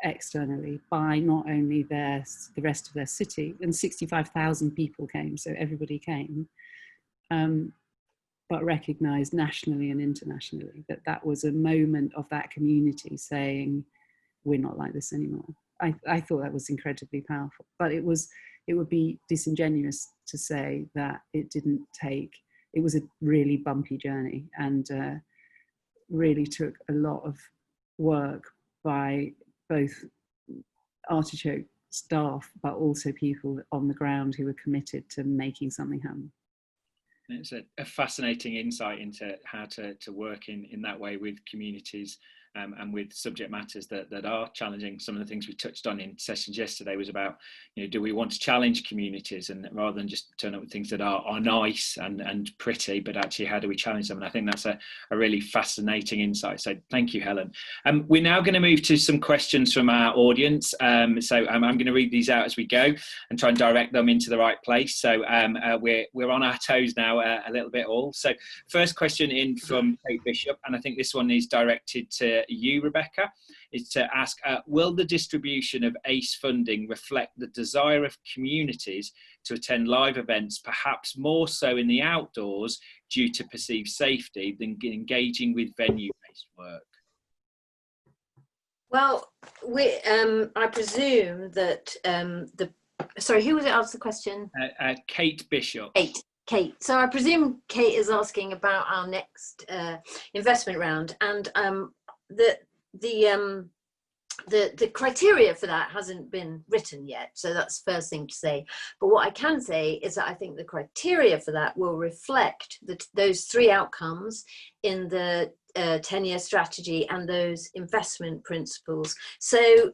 externally by not only the rest of their city, and 65,000 people came, so everybody came, but recognised nationally and internationally that that was a moment of that community saying, we're not like this anymore. I thought that was incredibly powerful, but it would be disingenuous to say that it was a really bumpy journey, and really took a lot of work by both Artichoke staff, but also people on the ground who were committed to making something happen. It's a fascinating insight into how to work in that way with communities and with subject matters that are challenging. Some of the things we touched on in sessions yesterday was about, do we want to challenge communities, and rather than just turn up with things that are nice and pretty, but actually how do we challenge them? And I think that's a really fascinating insight. So thank you, Helen. We're now going to move to some questions from our audience. So I'm going to read these out as we go and try and direct them into the right place. So we're on our toes now a little bit all. So first question in from Kate Bishop, and I think this one is directed to you, Rebecca, is to ask, will the distribution of ACE funding reflect the desire of communities to attend live events, perhaps more so in the outdoors due to perceived safety than engaging with venue-based work? Well, I presume that sorry, who was it asked the question? Kate Bishop. Kate. So I presume Kate is asking about our next investment round, and the the criteria for that hasn't been written yet, so that's the first thing to say. But what I can say is that I think the criteria for that will reflect those three outcomes in the 10-year strategy and those investment principles. So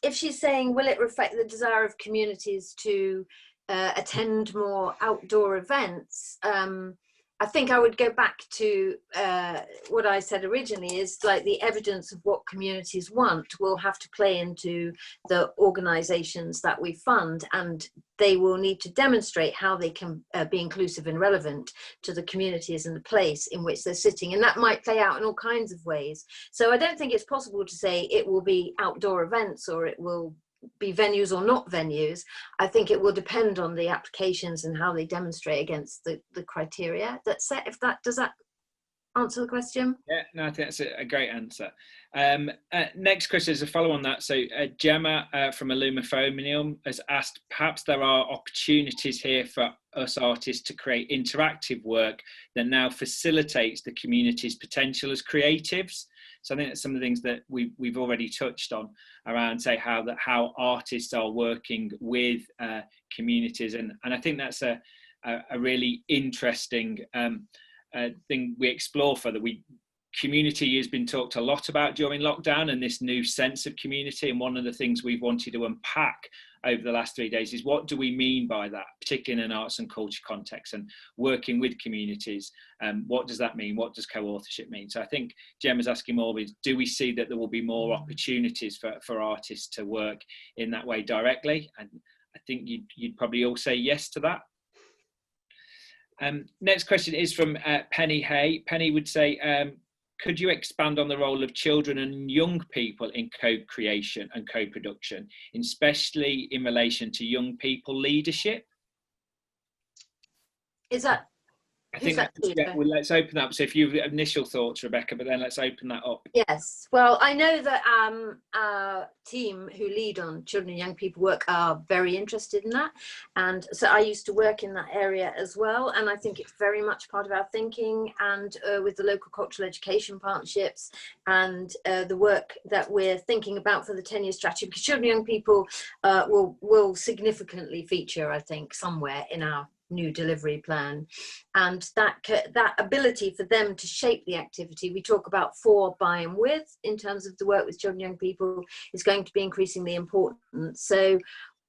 if she's saying, will it reflect the desire of communities to attend more outdoor events, I think I would go back to what I said originally, is like the evidence of what communities want will have to play into the organisations that we fund, and they will need to demonstrate how they can be inclusive and relevant to the communities and the place in which they're sitting. And that might play out in all kinds of ways. So I don't think it's possible to say it will be outdoor events or it will be venues or not venues. I think it will depend on the applications and how they demonstrate against the criteria that's set. Does that answer the question? Yeah, no, I think that's a great answer. Next question is a follow on that. So Gemma from Illumifonium has asked, perhaps there are opportunities here for us artists to create interactive work that now facilitates the community's potential as creatives. So I think that's some of the things that we've already touched on around, say, how artists are working with communities, and I think that's a really interesting thing we explore further. Community has been talked a lot about during lockdown, and this new sense of community. And one of the things we've wanted to unpack over the last 3 days is, what do we mean by that, particularly in an arts and culture context and working with communities? What does that mean? What does co-authorship mean? So I think Gemma's asking more is, do we see that there will be more opportunities for artists to work in that way directly? And I think you'd probably all say yes to that. Next question is from Penny Hay. Penny would say, could you expand on the role of children and young people in co-creation and co-production, especially in relation to young people leadership? Is that? I think well, let's open that up. So if you have initial thoughts, Rebecca, but then let's open that up. Yes. Well, I know that our team who lead on children and young people work are very interested in that. And so I used to work in that area as well. And I think it's very much part of our thinking, and with the local cultural education partnerships and the work that we're thinking about for the 10-year strategy, because children and young people will significantly feature, I think, somewhere in our new delivery plan. And that ability for them to shape the activity, we talk about for, by and with in terms of the work with children and young people, is going to be increasingly important. So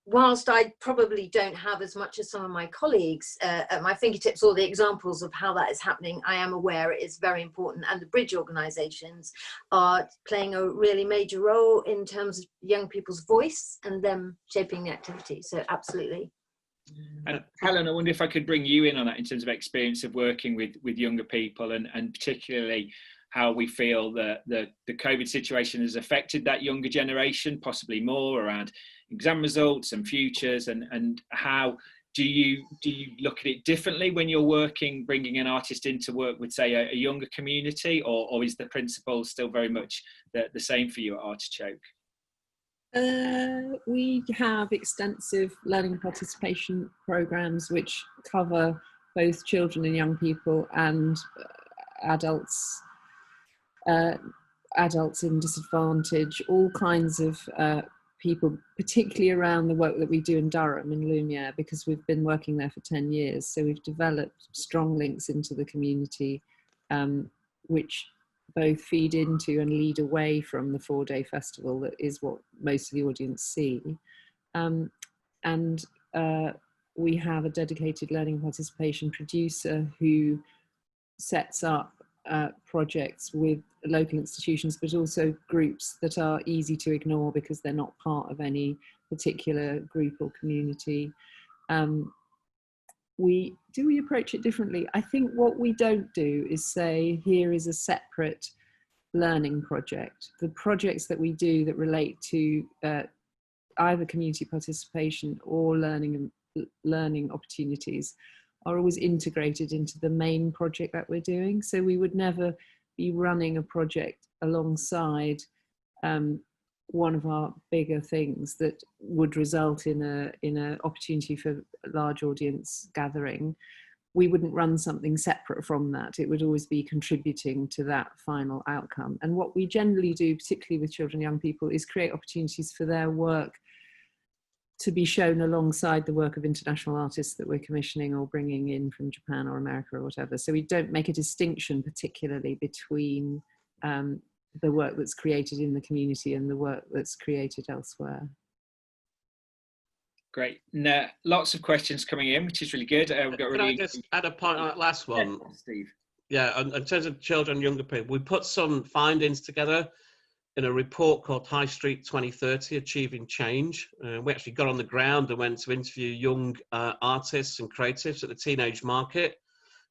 whilst I probably don't have as much as some of my colleagues at my fingertips all the examples of how that is happening, I am aware it is very important, and the bridge organisations are playing a really major role in terms of young people's voice and them shaping the activity. So absolutely. And Helen, I wonder if I could bring you in on that in terms of experience of working with younger people, and particularly how we feel that the COVID situation has affected that younger generation, possibly more around exam results and futures, and how do you look at it differently when you're bringing an artist in to work with, say, a younger community, or is the principle still very much the same for you at Artichoke? We have extensive learning and participation programs which cover both children and young people and adults in disadvantage, all kinds of people, particularly around the work that we do in Durham, in Lumiere, because we've been working there for 10 years. So we've developed strong links into the community, which both feed into and lead away from the 4-day festival that is what most of the audience see. We have a dedicated learning and participation producer who sets up projects with local institutions, but also groups that are easy to ignore because they're not part of any particular group or community. We approach it differently. I think what we don't do is say, here is a separate learning project. The projects that we do that relate to either community participation or learning opportunities are always integrated into the main project that we're doing. So we would never be running a project alongside one of our bigger things that would result in an opportunity for a large audience gathering. we wouldn't run something separate from that. It would always be contributing to that final outcome. And what we generally do, particularly with children and young people, is create opportunities for their work to be shown alongside the work of international artists that we're commissioning or bringing in from Japan or America or whatever. So we don't make a distinction particularly between the work that's created in the community and the work that's created elsewhere. Great. Now, lots of questions coming in, which is really good. We've got really... Can I just add a point on that last one? Yeah, Steve. Yeah, in terms of children and younger people, we put some findings together in a report called High Street 2030, Achieving Change. We actually got on the ground and went to interview young artists and creatives at the Teenage Market,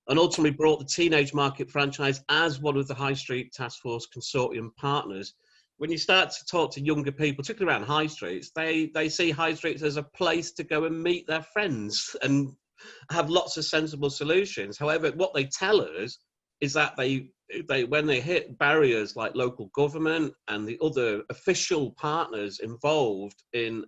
and ultimately brought the Teenage Market franchise as one of the High Street Task Force Consortium partners. When you start to talk to younger people, particularly around high streets, they see high streets as a place to go and meet their friends and have lots of sensible solutions. However, what they tell us is that they when they hit barriers like local government and the other official partners involved in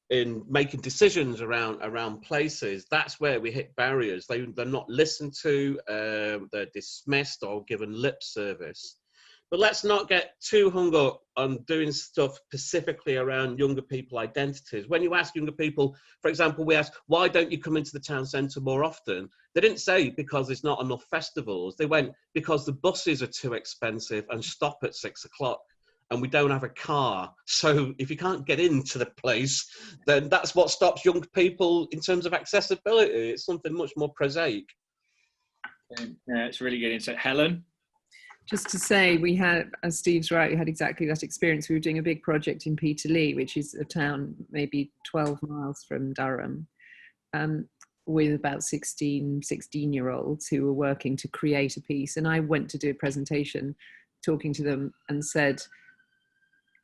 making decisions around places, that's where we hit barriers. They're not listened to, they're dismissed or given lip service. But let's not get too hung up on doing stuff specifically around younger people identities. When you ask younger people, for example, we asked, why don't you come into the town centre more often? They didn't say because there's not enough festivals. They went because the buses are too expensive and stop at 6 o'clock and we don't have a car. So if you can't get into the place, then that's what stops young people in terms of accessibility. It's something much more prosaic. It's really good insight. Helen? Just to say, we had, as Steve's right, we had exactly that experience. We were doing a big project in Peterlee, which is a town maybe 12 miles from Durham, with about 16-year-olds who were working to create a piece. And I went to do a presentation talking to them and said,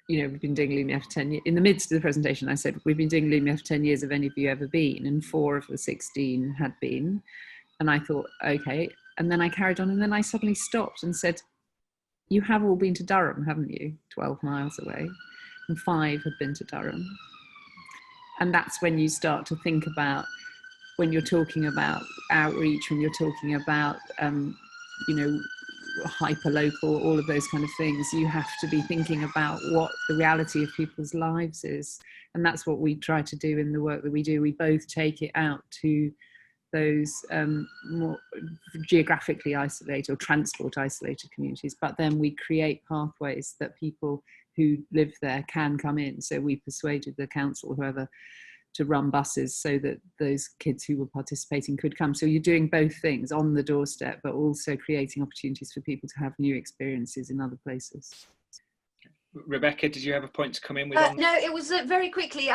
you know, we've been doing Lumia for 10 years. In the midst of the presentation, I said, we've been doing Lumia for 10 years. Have any of you ever been? And 4 of the 16 had been. And I thought, okay. And then I carried on, and then I suddenly stopped and said, you have all been to Durham, haven't you? 12 miles away. And 5 have been to Durham. And that's when you start to think about, when you're talking about outreach, when you're talking about, you know, hyper-local, all of those kind of things, you have to be thinking about what the reality of people's lives is. And that's what we try to do in the work that we do. We both take it out to those more geographically isolated or transport isolated communities, but then we create pathways that people who live there can come in. So we persuaded the council, whoever, to run buses so that those kids who were participating could come. So you're doing both things on the doorstep, but also creating opportunities for people to have new experiences in other places. Rebecca, did you have a point to come in with? No, it was very quickly.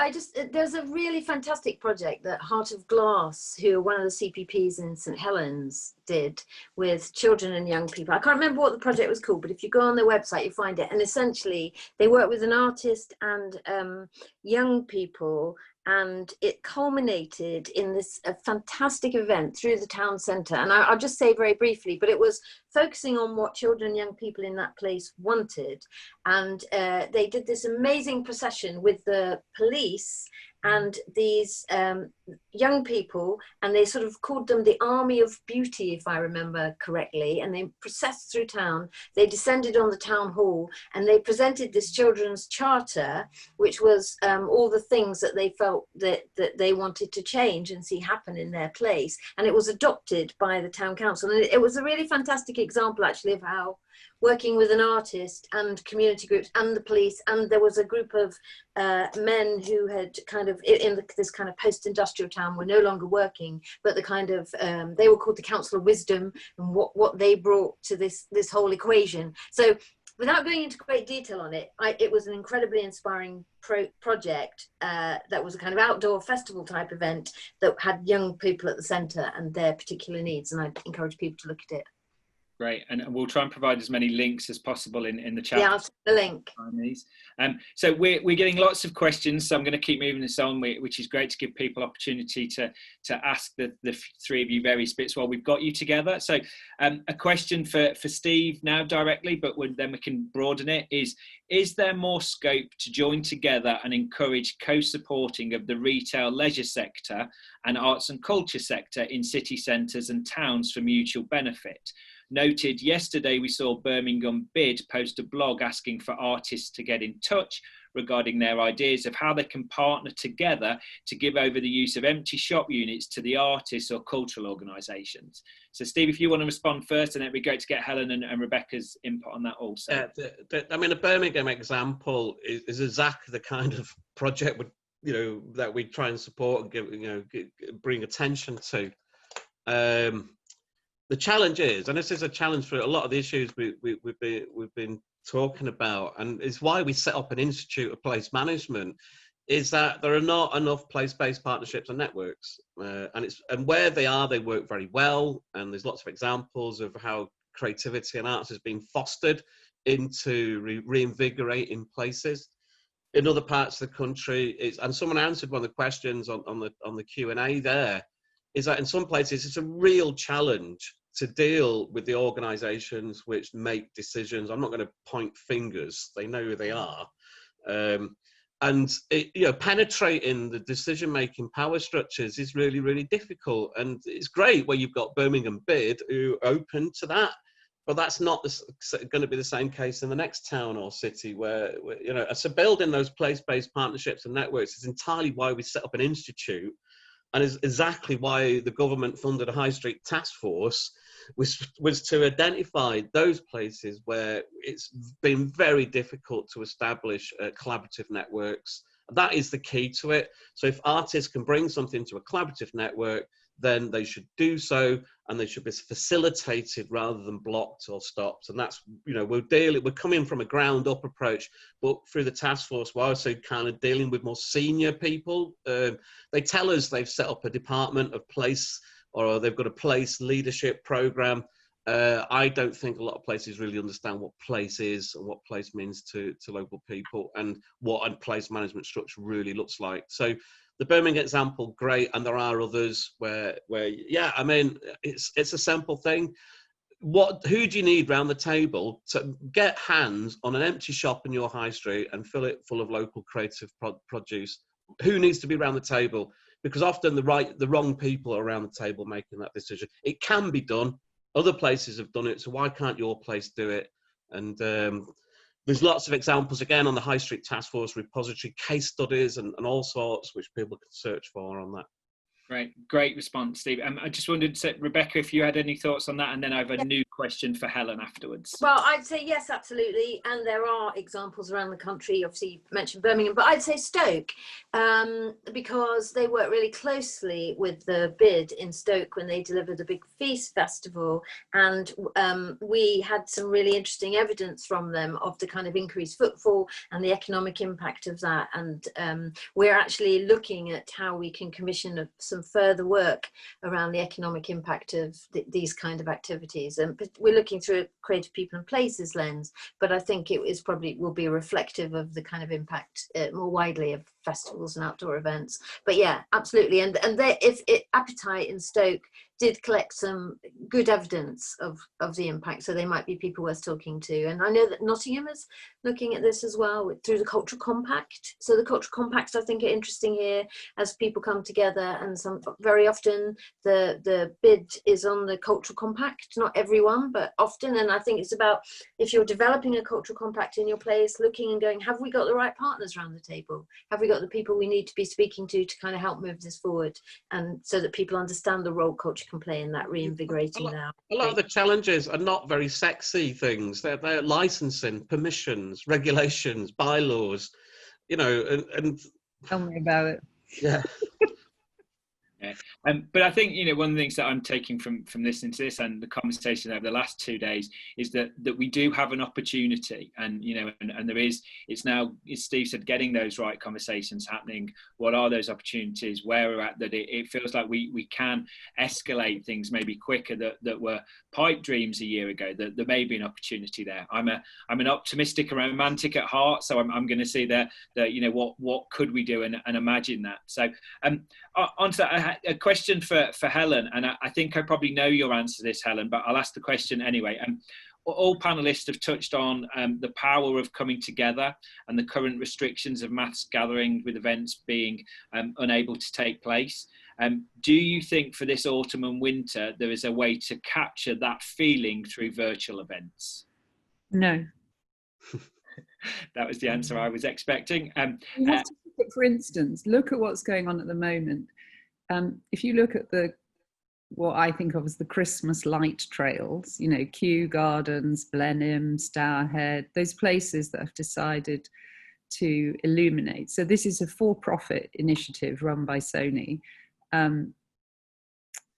There's a really fantastic project that Heart of Glass, who are one of the CPPs in St Helens, did with children and young people. I can't remember what the project was called, but if you go on their website, you find it. And essentially, they work with an artist and young people, and it culminated in this fantastic event through the town centre. And I'll just say very briefly, but it was focusing on what children and young people in that place wanted. And they did this amazing procession with the police and these young people, and they sort of called them the Army of Beauty, if I remember correctly, and they processed through town. They descended on the town hall and they presented this children's charter, which was all the things that they felt that they wanted to change and see happen in their place, and it was adopted by the town council. And it was a really fantastic example actually of how working with an artist and community groups and the police, and there was a group of men who had kind of this kind of post-industrial town were no longer working, but the kind of they were called the Council of Wisdom, and what they brought to this whole equation. So without going into great detail on it, it was an incredibly inspiring project that was a kind of outdoor festival type event that had young people at the centre and their particular needs, and I'd encourage people to look at it. Great, and we'll try and provide as many links as possible in the chat. Yeah, I'll send the link. So we're getting lots of questions, so I'm going to keep moving this on, which is great to give people opportunity to ask the three of you various bits while we've got you together. So a question for Steve now directly, but then we can broaden it, is there more scope to join together and encourage co-supporting of the retail leisure sector and arts and culture sector in city centres and towns for mutual benefit? Noted yesterday we saw Birmingham Bid post a blog asking for artists to get in touch regarding their ideas of how they can partner together to give over the use of empty shop units to the artists or cultural organisations. So Steve, if you want to respond first, and it'd be great to get Helen and Rebecca's input on that also. Yeah, I mean, the Birmingham example is exactly the kind of project that we try and support and bring attention to. The challenge is, and this is a challenge for a lot of the issues we've been talking about, and is why we set up an Institute of Place Management, is that there are not enough place-based partnerships and networks, and where they are, they work very well, and there's lots of examples of how creativity and arts has been fostered into reinvigorating places. In other parts of the country, and someone answered one of the questions on the Q&A there, is that in some places it's a real challenge to deal with the organisations which make decisions. I'm not going to point fingers; they know who they are, and penetrating the decision-making power structures is really, really difficult. And it's great where you've got Birmingham Bid who are open to that, but that's not going to be the same case in the next town or city where so building those place-based partnerships and networks is entirely why we set up an institute. And is exactly why the government funded a high street task force, was to identify those places where it's been very difficult to establish collaborative networks. That is the key to it. So if artists can bring something to a collaborative network, then they should do so, and they should be facilitated rather than blocked or stopped. And that's, we're coming from a ground up approach, but through the task force, we're also kind of dealing with more senior people. They tell us they've set up a department of place, or they've got a place leadership program. I don't think a lot of places really understand what place is and what place means to local people, and what a place management structure really looks like. So the Birmingham example, great, and there are others where I mean, it's a simple thing. Who do you need round the table to get hands on an empty shop in your high street and fill it full of local creative produce? Who needs to be round the table? Because often the wrong people are around the table making that decision. It can be done. Other places have done it, so why can't your place do it? And there's lots of examples, again, on the High Street Task Force repository, case studies and all sorts, which people can search for on that. Great response, Steve. I just wondered, Rebecca, if you had any thoughts on that, and then I have a new question for Helen afterwards. Well, I'd say yes, absolutely. And there are examples around the country. Obviously, you mentioned Birmingham, but I'd say Stoke, because they work really closely with the Bid in Stoke when they delivered the big feast festival. And we had some really interesting evidence from them of the kind of increased footfall and the economic impact of that. And we're actually looking at how we can commission some further work around the economic impact of these kind of activities. And we're looking through a creative people and places lens, but I think it is probably will be reflective of the kind of impact more widely of festivals and outdoor events. But yeah, absolutely. And Appetite in Stoke did collect some good evidence of the impact, so they might be people worth talking to. And I know that Nottingham is looking at this as well through the Cultural Compact. So the Cultural Compacts, I think, are interesting here as people come together, and very often the Bid is on the Cultural Compact, not everyone, but often. And I think it's about, if you're developing a Cultural Compact in your place, looking and going, have we got the right partners around the table? Have we got the people we need to be speaking to kind of help move this forward, and so that people understand the role culture can play in that reinvigorating now. A lot of the challenges are not very sexy things. They're licensing, permissions, regulations, bylaws, and tell me about it. Yeah. Yeah. But I think, one of the things that I'm taking from listening to this and the conversation over the last 2 days is that we do have an opportunity, and and there is, it's now, as Steve said, getting those right conversations happening. What are those opportunities? Where we're at, that it feels like we can escalate things maybe quicker that were pipe dreams a year ago. That there may be an opportunity there. I'm an optimistic and romantic at heart, so I'm going to see that what could we do and imagine that. So on to that, a question for Helen, and I think I probably know your answer to this, Helen, but I'll ask the question anyway. All panelists have touched on the power of coming together and the current restrictions of mass gathering with events being unable to take place. Do you think for this autumn and winter there is a way to capture that feeling through virtual events? No. That was the answer I was expecting. You have to look at, for instance, look at what's going on at the moment. If you look at what I think of as the Christmas light trails, Kew Gardens, Blenheim, Stourhead, those places that have decided to illuminate. So this is a for-profit initiative run by Sony. And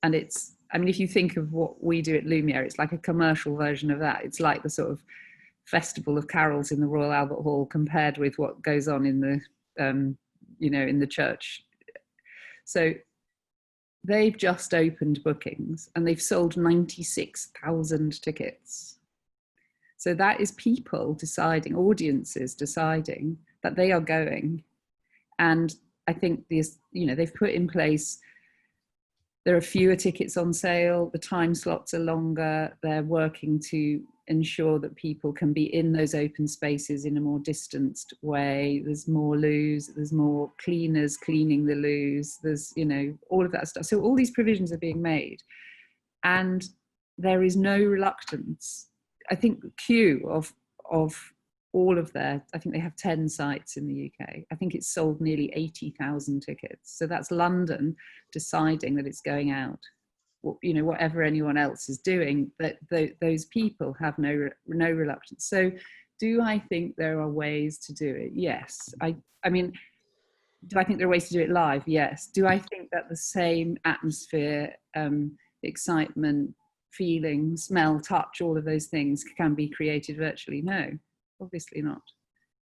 it's, if you think of what we do at Lumiere, it's like a commercial version of that. It's like the sort of Festival of Carols in the Royal Albert Hall compared with what goes on in the, in the church. So they've just opened bookings and they've sold 96,000 tickets. So that is people deciding, audiences deciding that they are going. And I think they've put in place, there are fewer tickets on sale, the time slots are longer, they're working to ensure that people can be in those open spaces in a more distanced way. There's more loos, there's more cleaners cleaning the loos, there's, all of that stuff. So all these provisions are being made and there is no reluctance. I think Kew of all of I think they have 10 sites in the UK. I think it's sold nearly 80,000 tickets. So that's London deciding that it's going out. Whatever anyone else is doing, that those people have no reluctance. So do I think there are ways to do it? Yes. I mean, do I think there are ways to do it live? Yes. Do I think that the same atmosphere, excitement, feeling, smell, touch, all of those things can be created virtually? No, obviously not.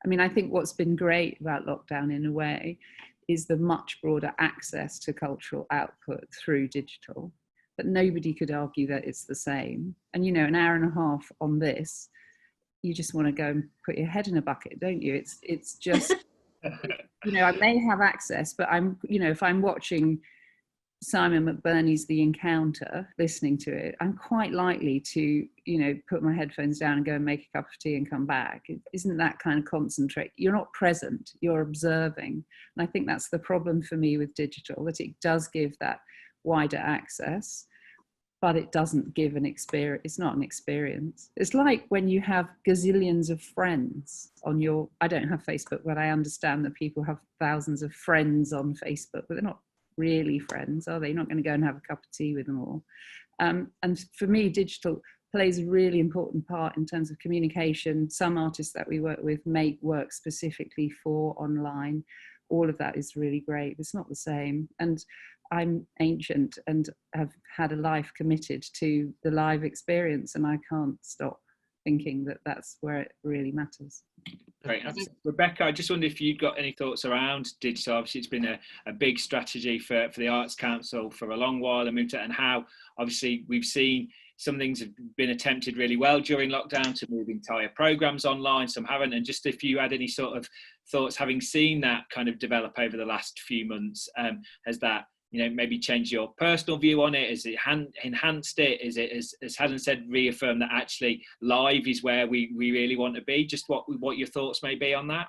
I think what's been great about lockdown in a way is the much broader access to cultural output through digital. But nobody could argue that it's the same. And, an hour and a half on this, you just want to go and put your head in a bucket, don't you? It's just, I may have access, but if I'm watching Simon McBurney's The Encounter, listening to it, I'm quite likely to, put my headphones down and go and make a cup of tea and come back. It isn't that kind of concentrate. You're not present, you're observing. And I think that's the problem for me with digital, that it does give that wider access, but it doesn't give an experience. It's not an experience. It's like when you have gazillions of friends on I don't have Facebook, but I understand that people have thousands of friends on Facebook, but they're not really friends, are they? You're not going to go and have a cup of tea with them all. And for me, digital plays a really important part in terms of communication. Some artists that we work with make work specifically for online. All of that is really great. It's not the same. And I'm ancient and have had a life committed to the live experience, and I can't stop thinking that that's where it really matters. Great. Rebecca, I just wonder if you've got any thoughts around digital. Obviously, it's been a big strategy for the Arts Council for a long while, and how obviously we've seen some things have been attempted really well during lockdown to move entire programmes online, some haven't. And just if you had any sort of thoughts, having seen that kind of develop over the last few months, has that maybe change your personal view on it? Has it enhanced it? Is it, as Helen said, reaffirmed that actually live is where we really want to be? Just what your thoughts may be on that?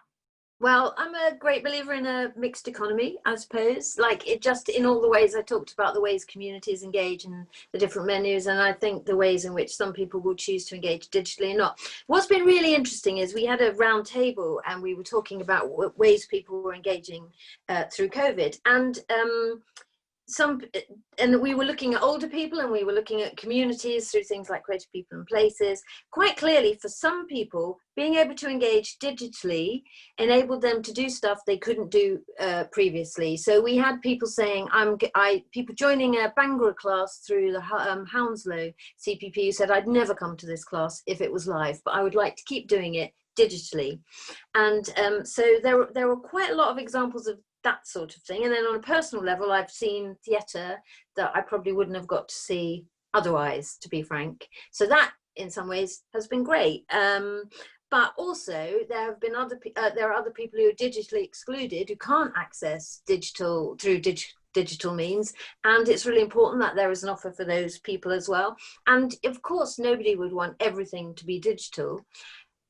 Well, I'm a great believer in a mixed economy, I suppose. Like, it just, in all the ways I talked about, the ways communities engage and the different menus, and I think the ways in which some people will choose to engage digitally and not. What's been really interesting is we had a round table and we were talking about ways people were engaging through COVID. And and we were looking at older people, and we were looking at communities through things like Creative People and Places. Quite clearly, for some people, being able to engage digitally enabled them to do stuff they couldn't do previously. So we had people saying, people joining a Bangor class through the Hounslow CPP who said, I'd never come to this class if it was live, but I would like to keep doing it digitally. And so there were quite a lot of examples of that sort of thing. And then on a personal level, I've seen theatre that I probably wouldn't have got to see otherwise, to be frank. So that in some ways has been great. But also there have been there are other people who are digitally excluded, who can't access digital through digital means, and it's really important that there is an offer for those people as well. And of course, nobody would want everything to be digital.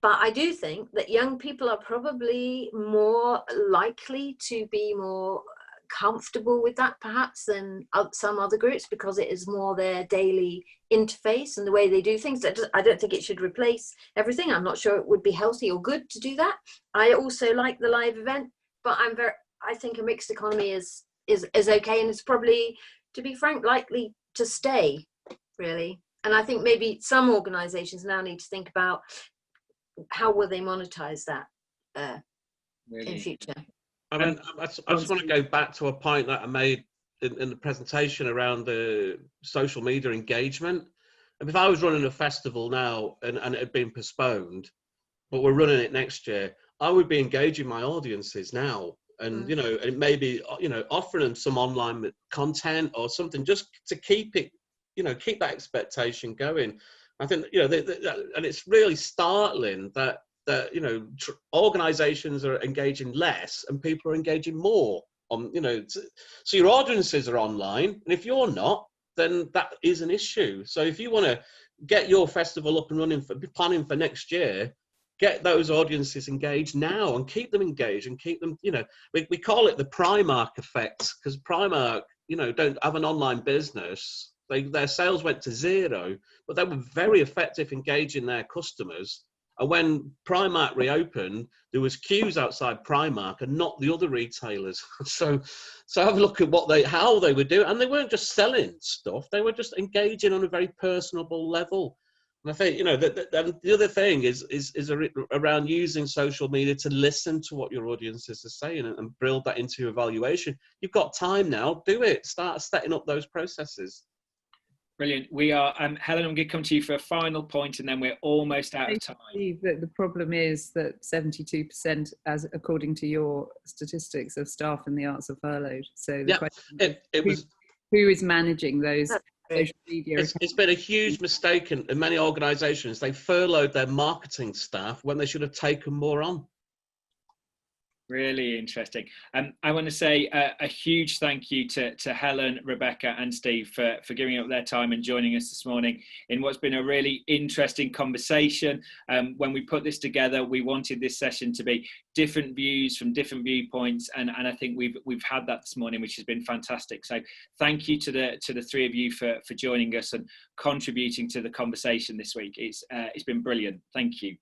But I do think that young people are probably more likely to be more comfortable with that perhaps than some other groups, because it is more their daily interface and the way they do things. I don't think it should replace everything. I'm not sure it would be healthy or good to do that. I also like the live event, but I think a mixed economy is okay, and it's probably, to be frank, likely to stay, really. And I think maybe some organisations now need to think about how will they monetize that in future. I mean, I just want to go back to a point that I made in the presentation around the social media engagement. And if I was running a festival now and it had been postponed, but we're running it next year, I would be engaging my audiences now. And, you know, and maybe, you know, offering them some online content or something just to keep it, you know, keep that expectation going. I think, you know, and it's really startling that you know, organizations are engaging less and people are engaging more on, you know, so your audiences are online, and if you're not, then that is an issue. So if you want to get your festival up and running, planning for next year, get those audiences engaged now and keep them engaged and keep them, you know, we call it the Primark effect, because Primark, you know, don't have an online business. Their sales went to zero, but they were very effective engaging their customers. And when Primark reopened, there was queues outside Primark and not the other retailers. So have a look at how they were doing, and they weren't just selling stuff; they were just engaging on a very personable level. And I think, you know, the other thing is around using social media to listen to what your audiences are saying and build that into your evaluation. You've got time now; do it. Start setting up those processes. Brilliant. We are, Helen, I'm going to come to you for a final point, and then we're almost out of time. The problem is that 72%, as according to your statistics, of staff in the arts are furloughed. So the question is, who is managing those social media accounts? It's been a huge mistake in many organisations. They furloughed their marketing staff when they should have taken more on. Really interesting. I want to say a huge thank you to Helen, Rebecca and Steve for giving up their time and joining us this morning in what's been a really interesting conversation. When we put this together, we wanted this session to be different views from different viewpoints, and I think we've had that this morning, which has been fantastic. So thank you to the three of you for joining us and contributing to the conversation this week. It's been brilliant. Thank you.